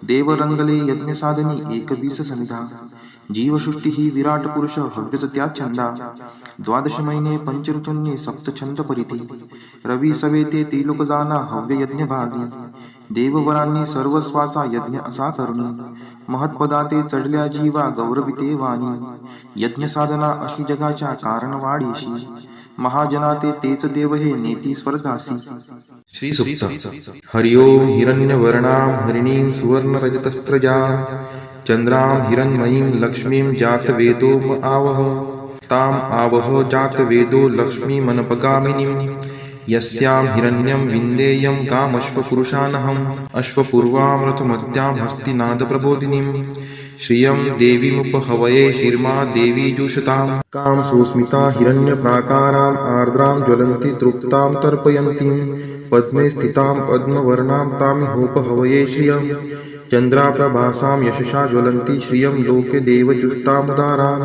देव रंगले यज्ञ साधनी 21 सनिधा. जीवसृष्टी ही विराट पुरुष हव्यच त्या छंदा. 12 महिने पंचऋतूंनी सप्तछंद परिधी. रवी सवेते त्रिलोक जाना हव्य यज्ञ भागी. देववरांनी सर्वस्वाचा यज्ञ असा करणी. महत्पदाते चढल्या जीवा गौरविते वाणी. यज्ञ साधना अशी जगाच्या कारण वाढीशी. महाजनाते तेच देव हे नेती स्वर्गासी. श्री सुक्त. हरि ओम हिरण्यवर्णां हरिणीं सुवर्णरजतस्त्रजां. चंद्रां हिरण्मयीं लक्ष्मीं जातवेदो म आवह. ताम आवह जातवेदो लक्ष्मीमनपगामिनीं. यस्यां हिरण्यं विन्देयं कामश्वपुरुषानहम्. अश्वपूर्वां रथमत्यां हस्तिनादप्रबोधिनीं. श्रियं देवीमुपहवये शिर्मा देवी जुषतां. कां सुस्मिता हिरण्यप्राकाराम् आर्द्रां ज्वलन्ति तृप्तां तर्पयन्तीं. पद्मे स्थितां पद्मवर्णां तामिहोपहवये श्रियं. चन्द्राप्रभासां यशसा ज्वलन्ति श्रियं लोके देवजुष्टामुदारां.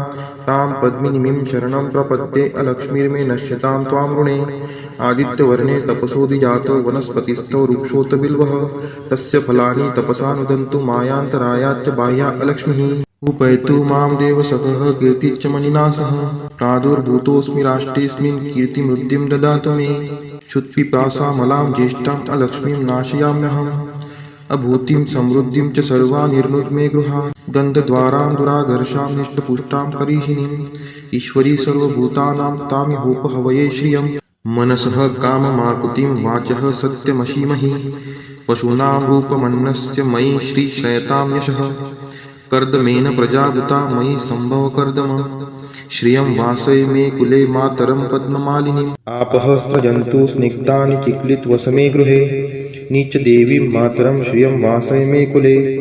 तां पद्मिनीं शरणं प्रपद्ये अलक्ष्मीर्मे नश्यतां त्वां ऋणे. आदित्यवर्णे तपसोऽधिजातो वनस्पतिस्थो वृक्षोत बिल्वः. तस्य फलानि तपसा नुदन्तु मायान्तरायाच्च बाह्या अलक्ष्मीः. उपैतु मां देवसखः कीर्तिश्च मणिना सह. प्रादुर्भूतोऽस्मि राष्ट्रेऽस्मिन् कीर्तिमृद्धिं ददातु मे. क्षुत्पिपासामलां ज्येष्ठाम् अलक्ष्मीं नाशयाम्यहम्. अभूतिं समृद्धिं च सर्वा निर्नुद्मे गृहात्. गन्धद्वारां दुराधर्षां निष्टपुष्टां करीषिणीम्. ईश्वरी सर्वभूतानां तामिहोपहवये श्रियम्. मनसः काममाकुतिं वाचः सत्यमशीमहि. पशूनां रूपमन्नस्य मयि श्रीक्षयतां यशः. कर्दमेन प्रजावृता मयि सम्भव कर्दम. श्रियं वासय मे कुले मातरं पद्ममालिनीम्. आपः स्रजन्तु स्निग्धानि चिक्लितवसमे गृहे. नीचदेवीं मातरं श्रियं वासय मे कुले.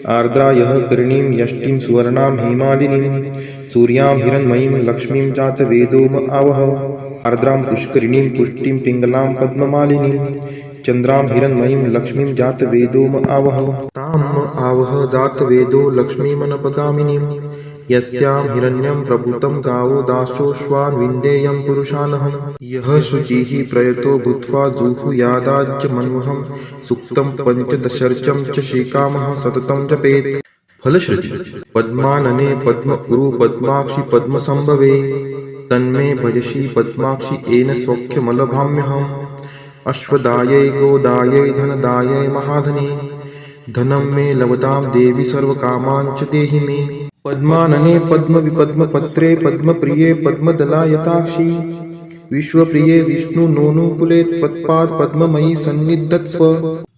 आर्द्रायः करणीं यष्टिं सुवर्णां हेमालिनीं. सूर्यां हिरण्मयीं लक्ष्मीं जातवेदो म आवह. आर्द्रां पुष्करिणीं पुष्टिं पिङ्गलां पद्ममालिनीं. चन्द्रां हिरण्मयीं लक्ष्मीं जातवेदो म आवह. तां म आवह जातवेदो लक्ष्मीमनपगामिनीं. यस्यां हिरण्यं प्रभूतं गावो दासोऽश्वान् विन्देयं पुरुषानहम्. यः शुचिः प्रयतो भूत्वा जुहुयादाज्य मन्वहं. सुक्तं पञ्चदशर्चं च श्रीकामः सततं जपेत्. फलश्रुती पद्मानने पद्म उरु पद्माक्षि पद्मसंभवे तन्मे भजशी पद्माक्षि येन सौख्यमलभाम्यहम् अश्वदायै गोदायै धनदायै महाधने धनं मे लभतां देवी सर्वकामाञ्च देहि मे पद्मानने पद्मविपद्मपत्रे पद्मप्रिये पद्मदलायताक्षि विश्वप्रिये विष्णुनोनुकुले त्वत्पाद पद्ममयि सन्निधत्स्व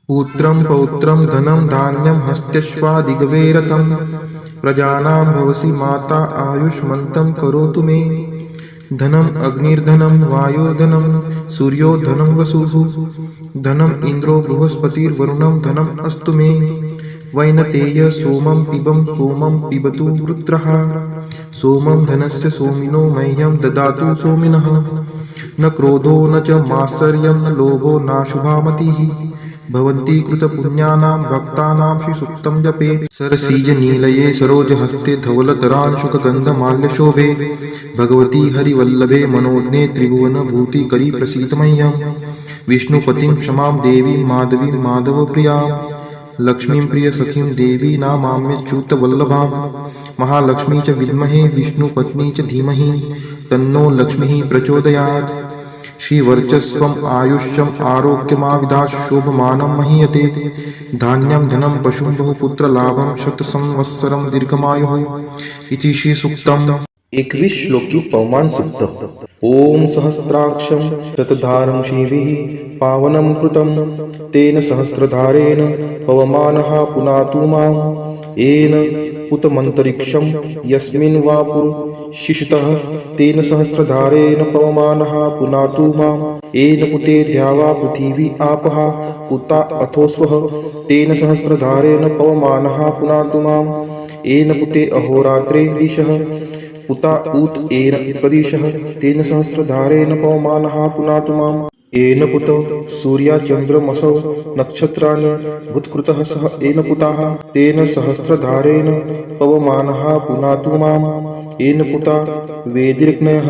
पुत्रं पौत्रं धनं धान्यं हस्त्यश्वादिगवे रथं प्रजानां भवसि माता आयुष्मन्तं करोतु मे धनम् अग्निर्धनं वायुर्धनं सूर्यो धनं वसुः धनम् इन्द्रो बृहस्पतिर्वरुणं धनम् अस्तु मे वैनतेय सोमं पिबतु वृत्रः सोमं धनस्य सोमिनो मह्यं ददातु सोमिनः न क्रोधो न च मात्सर्यं न लोभो नाशुभामतिः भवन्ति कृतपुण्यानां भक्तानां श्रीसूक्तं जपेत् सरसीजनीलये सरोजहस्ते धवलतरांशुकगन्धमाल्यशोभे भगवती हरिवल्लभे मनोज्ञे त्रिभुवनभूतिकरी प्रसीद मह्यं विष्णुपतिं क्षमां देवीं माधवीं माधवप्रियां लक्ष्मीं प्रियसखीं देवी नामाम्यच्युतवल्लभां महालक्ष्मी च विद्महे विष्णुपत्नी च धीमहि तन्नो लक्ष्मीः प्रचोदयात् श्रीवर्चस्वम् आयुष्यम् आरोग्यमाविदात् शोभमानं महीयते धान्यं धनं पशुं बहुपुत्रलाभं शतसंवत्सरं दीर्घमायुः इति श्रीसूक्तम् 21 श्लोकी पवमान सुक्त ओम सहस्राक्षं शतधारं शिविः पावनं कृतं तेन सहस्रधारेण पवमानः पुनातु माम् येन पुतमन्तरिक्षं यस्मिन् वा पुरुषिषतः तेन सहस्रधारेण पवमानः पुनातु माम् येन पुते द्यावा पृथिवी आपः पुता अथोस्वः तेन सहस्रधारेण पवमानः पुनातु माम् येन पुते अहोरात्रे दिशः पुता उत येन प्रदिशः तेन सहस्रधारेण पवमानः पुनातु माम् येन पुत सूर्याचन्द्रमसौ नक्षत्राणि भूत्कृतः सह येन पुताः तेन सहस्रधारेण पवमानः पुनातु माम् येन पुता वेदिर्ग्नयः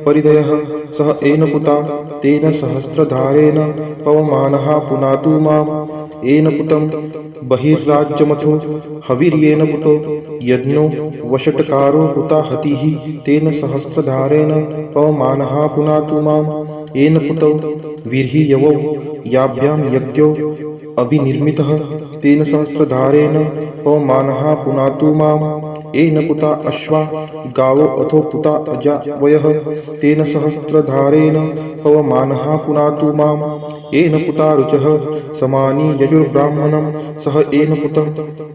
परिधयः सह येन पुता तेन सहस्रधारेण पवमानः पुनातु माम् येन पुतं बहिर्राज्यमथो हविर्येन पुतो यज्ञो वषट्कारो पुता हतिः तेन सहस्रधारेण पवमानः पुनातु माम् येन पुतौ वीर्हि यवौ याभ्यां यज्ञो अभिनिर्मितः तेन सहस्रधारेण पवमानः पुनातु माम् येन पुता अश्वा गावो अथो पुता अजा वयः तेन सहस्रधारेण पवमानः पुनातु माम् येन पुता रुचः समानी यजुर्ब्राह्मणं सह येन पुतं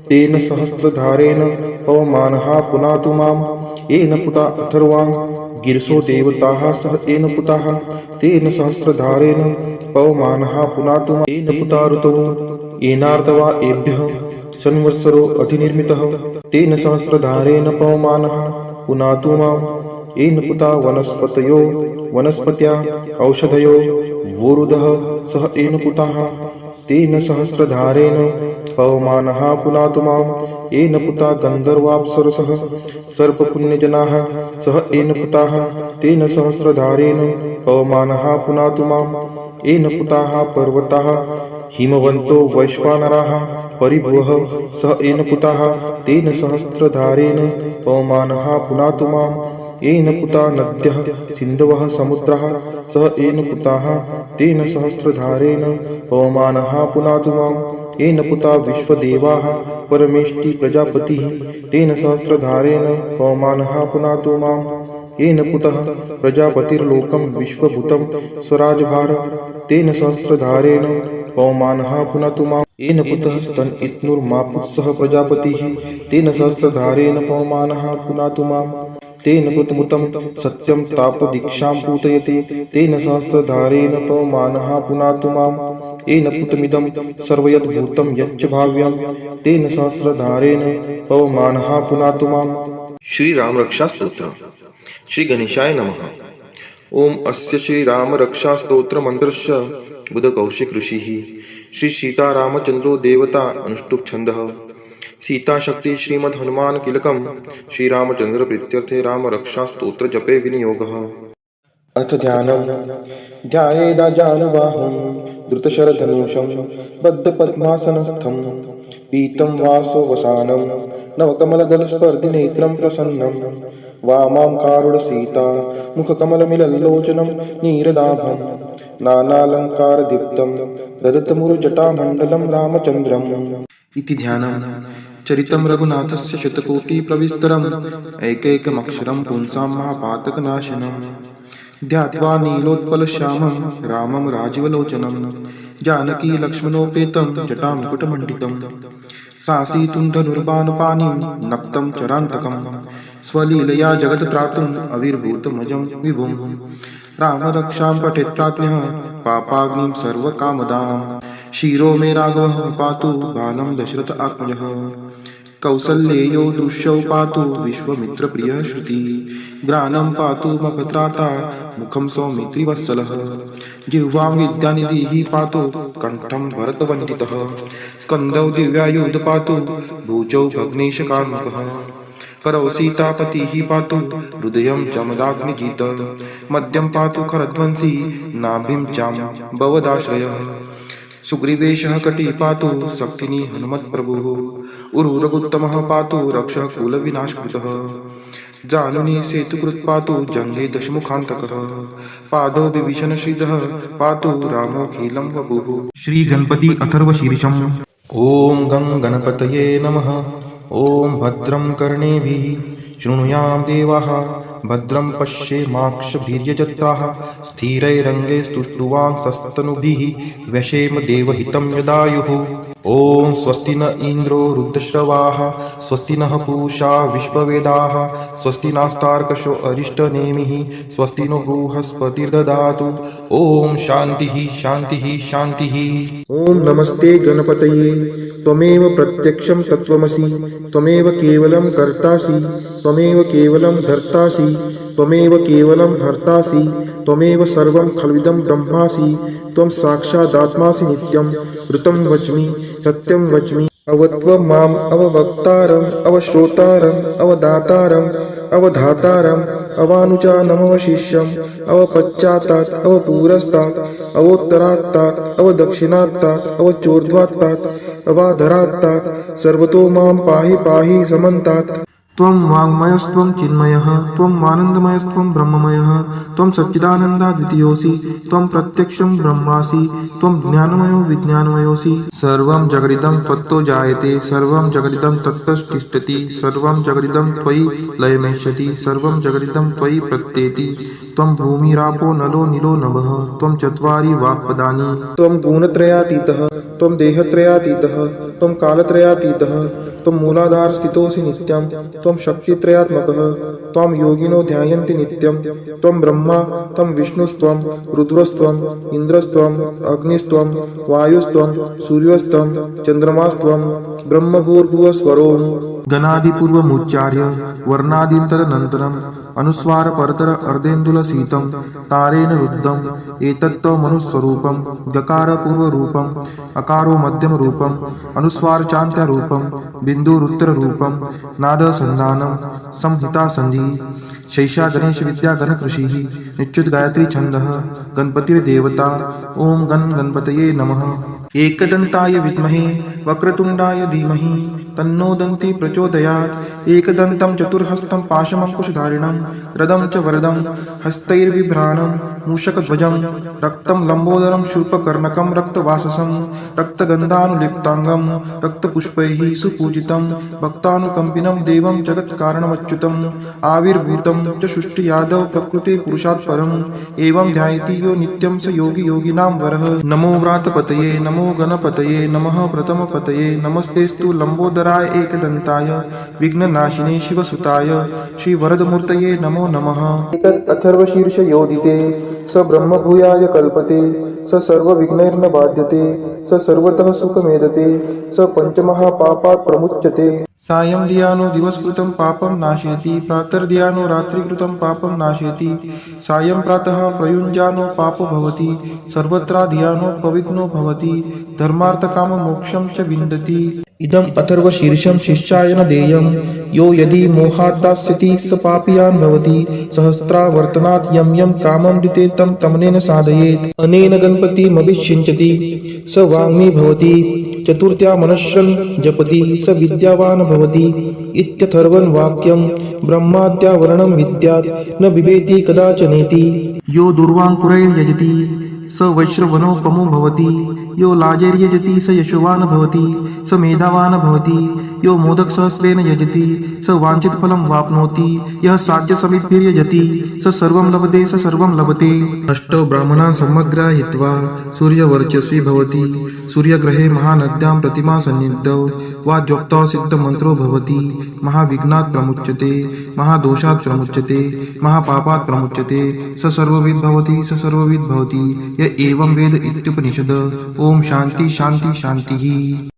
तेन सहस्रधारेण पवमानः पुनातु माम् येन पुता अथर्वाङ् गिरसो देवताः सह येन पुताः तेन सहस्रधारेण पवमानः पुनातु माम् येन पुता ऋतवो येनार्तवा एभ्यः संवत्सरो अधिनिर्मितः तेन सहस्रधारेण पवमानः पुनातु माम् येन पुता वनस्पतयो वनस्पत्या औषधयो वोरुदः सह येन पुताः तेन सहस्रधारेण पवमानः पुनातु माम् येन पुता गन्धर्वाप्सरसः सर्पपुण्यजनाः सह येन पुताः तेन सहस्रधारेण पवमानः पुनातु माम् येन पुताः पर्वताः हिमवन्तो वैश्वानराः परिभुवः सह येन पुताः तेन सहस्रधारेण पवमानः पुनातु माम् येन पुता नद्यः सिन्धवः समुद्रः सह येन पुताः तेन सहस्रधारेण पवमानः पुनातु माम् येन पुता विश्वदेवाः परमेष्टि प्रजापतिः तेन सहस्रधारेण पवमानः पुनातु माम् येन पुतः प्रजापतिर्लोकं विश्वभूतं स्वराजभार तेन सहस्रधारेण पवमानः पुनातु माम् येन पुतः स्तन इत्नुर्मापुत्सः प्रजापतिः तेन सहस्रधारेण पवमानः पुनातु माम् तेन पुतमुतं सत्यं तापदीक्षां पूतयते तेन सहस्रधारेण पवमानः पुनातु माम् येन पुतमिदं सर्वयद्भूतं यच्च भाव्यं तेन सहस्रधारेण पवमानः पुनातु माम्। श्री राम रक्षा स्तोत्र। श्री गणेशाय नमः। ओम अस्य श्री राम रक्षा स्तोत्र मंत्रस्य बुध कौशिक ऋषिः श्री सीतारामचंद्रो देवता अनुष्टुप छन्दः सीता शक्ति श्रीमद् हनुमान किलकम श्री रामचंद्र प्रीत्यर्थे राम रक्षा स्तोत्र जपे विनियोगः। अथ ध्यानम् ध्यायेदाजानुबाहुं द्रुतशरधनुषं बद्धपद्मासनस्थं पीतं वासोवसानं नवकमलदलस्पर्धिनेत्रं प्रसन्नं वामां कारुणसीता मुखकमलमिलल्लोचनं नीरदाभं नानालङ्कारदीप्तं ददतमुरुजटामण्डलं रामचन्द्रम् इति ध्यानम्। चरितं रघुनाथस्य शतकोटिप्रविस्तरम् एकैकमक्षरं पुंसां महापातकनाशनम् ध्यात्वा नीलोत्पलश्यामं रामं राजीवलोचनं जानकी लक्ष्मणोपेतं जटामुकुटमण्डितं सासीतुन्धनुर्बाणपाणिं नक्तं चरान्तकं स्वलीलया जगत्त्रातुम् अविर्भूतमजं विभुं रामरक्षां पठेत्प्राज्ञः पापाग्निं सर्वकामदां शिरो मे राघवः पातु बालं दशरथ आत्मजः कौसल्येयो दृश्यौ पातु विश्वमित्रप्रियः श्रुति ग्रानं पातु मखत्राता मुखं सौमित्रिवत्सलः जिह्वां विद्यानिधिः पातु कण्ठं भरतवन्दितः स्कन्दौ दिव्यायुध पातु भुजौ भग्नेशकार्मुकः करौ सीतापतिः पातु हृदयं जमदाग्निजित मध्यं पातु खरध्वंसी नाभिं जाम्बवदाश्रयः सुग्रीवेशः कटी पातु शक्तिनी हनुमत्प्रभुः उरुरगुत्तमः पातु रक्षः कुलविनाशकृतः जानुनी सेतुकृत् पातु जङ्गे दशमुखान्तकः पादौ विभीषणश्रीधः पातु रामोऽखिलं वपुः। श्रीगणपति अथर्वशीर्षम्। ॐ गं गणपतये नमः। ॐ भद्रं कर्णेभिः शृणुयाम देवाः भद्रं पश्येमाक्षभिर्यजत्राः स्थिरैरङ्गैस्तुष्टुवांसस्तनुभिः व्यशेम देवहितं यदायुः। ॐ स्वस्ति न इन्द्रो रुद्रश्रवाः स्वस्ति नः पूषा विश्ववेदाः स्वस्ति नास्तार्कशो अरिष्टनेमिः स्वस्ति नो बृहस्पतिर्ददातु। ॐ शान्तिः शान्तिः शान्तिः। ॐ नमस्ते गणपतये त्वमेव प्रत्यक्षं तत्त्वमसि त्वमेव केवलं कर्तासि त्वमेव केवलं धर्तासि त्वमेव केवलं हर्तासि त्वमेव सर्वं खल्विदं ब्रह्मासि त्वं साक्षादात्मासि नित्यं ऋतं वच्मि सत्यं वच्मि अवत्वं माम् अववक्तारम् अवश्रोतारम् अवदातारम् अवधातारम् अवानुजानमवशिष्यम् अवपश्चात्तात् अवपुरस्तात् अवोत्तरात्तात् अवदक्षिणात्तात् अवचोर्ध्वात्तात् अवाधरात्तात् सर्वतो मां पाहि पाहि समन्तात्। त्वं वाङ्मयस्त्वं चिन्मयः त्वं आनन्दमयस्त्वं ब्रह्ममयः त्वं सच्चिदानन्दाद्वितीयोऽसि त्वं प्रत्यक्षं ब्रह्मासि त्वं ज्ञानमयो विज्ञानमयोऽसि। सर्वं जगदिदं त्वत्तो जायते सर्वं जगदिदं तत्तस्तिष्ठति सर्वं जगदिदं त्वयि लयमेष्यति सर्वं जगदिदं त्वयि प्रत्येति। त्वं भूमिरापो नलो नीलो नभः त्वं चत्वारि वाक्पदानि। त्वं गुणत्रयातीतः त्वं देहत्रयातीतः त्वं कालत्रयातीतः त्वं मूलाधार स्थितोऽसि नित्यं त्वं शक्तित्रयात्मकः त्वं योगिनो ध्यायन्ति नित्यं। त्वं ब्रह्मा त्वं विष्णुस्त्वं रुद्रस्त्वं इन्द्रस्त्वं अग्निस्त्वं वायुस्त्वं सूर्यस्त्वं चन्द्रमास्त्वं ब्रह्मभूर्भुवस्वरोम्। गणादिपूर्वमुच्चार्य वर्णादीन् तदनन्तरम् अनुस्वार परतर अर्धेन्दुलसीतं तारेण रुद्धम् एतत्त्वमनुस्वरूपं गकार पूर्वरूपम् अकारो मध्यमरूपम् अनुस्वार चान्त्यरूपं बिन्दुरुत्तररूपं नादसन्धानं संहितासन्धिः। शैषा गणेश विद्या गणकृषिः निच्युत गायत्री छन्दः गणपतिर्देवता। ॐ गणपतये नमः। एकदन्ताय विद्महे वक्रतुण्डाय धीमहि तन्नो दन्ती प्रचोदयात्। एकदन्तं चतुर्हस्तं पाशमङ्कुशधारिणं रदं च वरदं हस्तैर्बिभ्राणं मूषकध्वजं रक्तं लम्बोदरं शूर्पकर्णकं रक्तवाससं रक्तगन्धानुलिप्ताङ्गं रक्तपुष्पैः सुपूजितं भक्तानुकम्पिनं देवं जगत्कारणमच्युतम् आविर्भूतं च सृष्टियादौ प्रकृते पुरुषात् परम् एवं ध्यायति यो नित्यं स योगी योगिनां वरः। नमो व्रातपतये नमो गणपतये नमः प्रथमपतये नमस्तेस्तु लम्बोदराय एकदन्ताय विघ्ननाशिने शिवसुताय श्रीवरदमूर्तये नमो नमः। एतत् अथर्वशीर्षयोदिते स ब्रह्मभूयाय कल्पते स सर्वविघ्नैर्न बाध्यते स सर्वतः सुखमेदते स पञ्चमहापापात् प्रमुच्यते। सायं धियानो दिवसकृतं पापं नाशयति प्रातर्धियानो रात्रिकृतं पापं नाशयति सायं प्रातः प्रयुञ्जानो पापो भवति सर्वत्र धियानो पवित्नो भवति धर्मार्थकाममोक्षं च विन्दति। इदम् अथर्वशीर्षं शिष्याय न देयं यो यदि मोहात् दास्यति स पापीयान् भवति सहस्रावर्तनात् यं यं कामं दिते तं तमनेन साधयेत् अनेन गणपतिमभिषिञ्चति स वाङ्मी भवति। चतुर्थ्या मनश्शन् जपति स विद्यावान् भवति इत्यथर्वन् वाक्यं ब्रह्माद्यावरणं विद्यात् न बिभेति कदाचनेति। यो दुर्वाङ्कुरैर्यजति स वैश्रवणोपमो भवति यो लाजैर्यजति स यशोवान् भवति स मेधावान् भवति यो मोदकसहस्रेण यजति स वाञ्छितफलं वाप्नोति यः साध्यसमिद्भिर्यजति स सर्वं लभते स सर्वं लभते। अष्टौ ब्राह्मणान् समग्राहीत्वा सूर्यवर्चस्वी भवति सूर्यग्रहे महानद्यां प्रतिमा सन्निधौ वाज्योक्तौ सिद्धमन्त्रो भवति महाविघ्नात् प्रमुच्यते महादोषात् प्रमुच्यते महापापात् प्रमुच्यते स सर्वविद् भवति स सर्वविद् भवति य एवं वेद इत्युपनिषद। ओम शांति शांति शांति।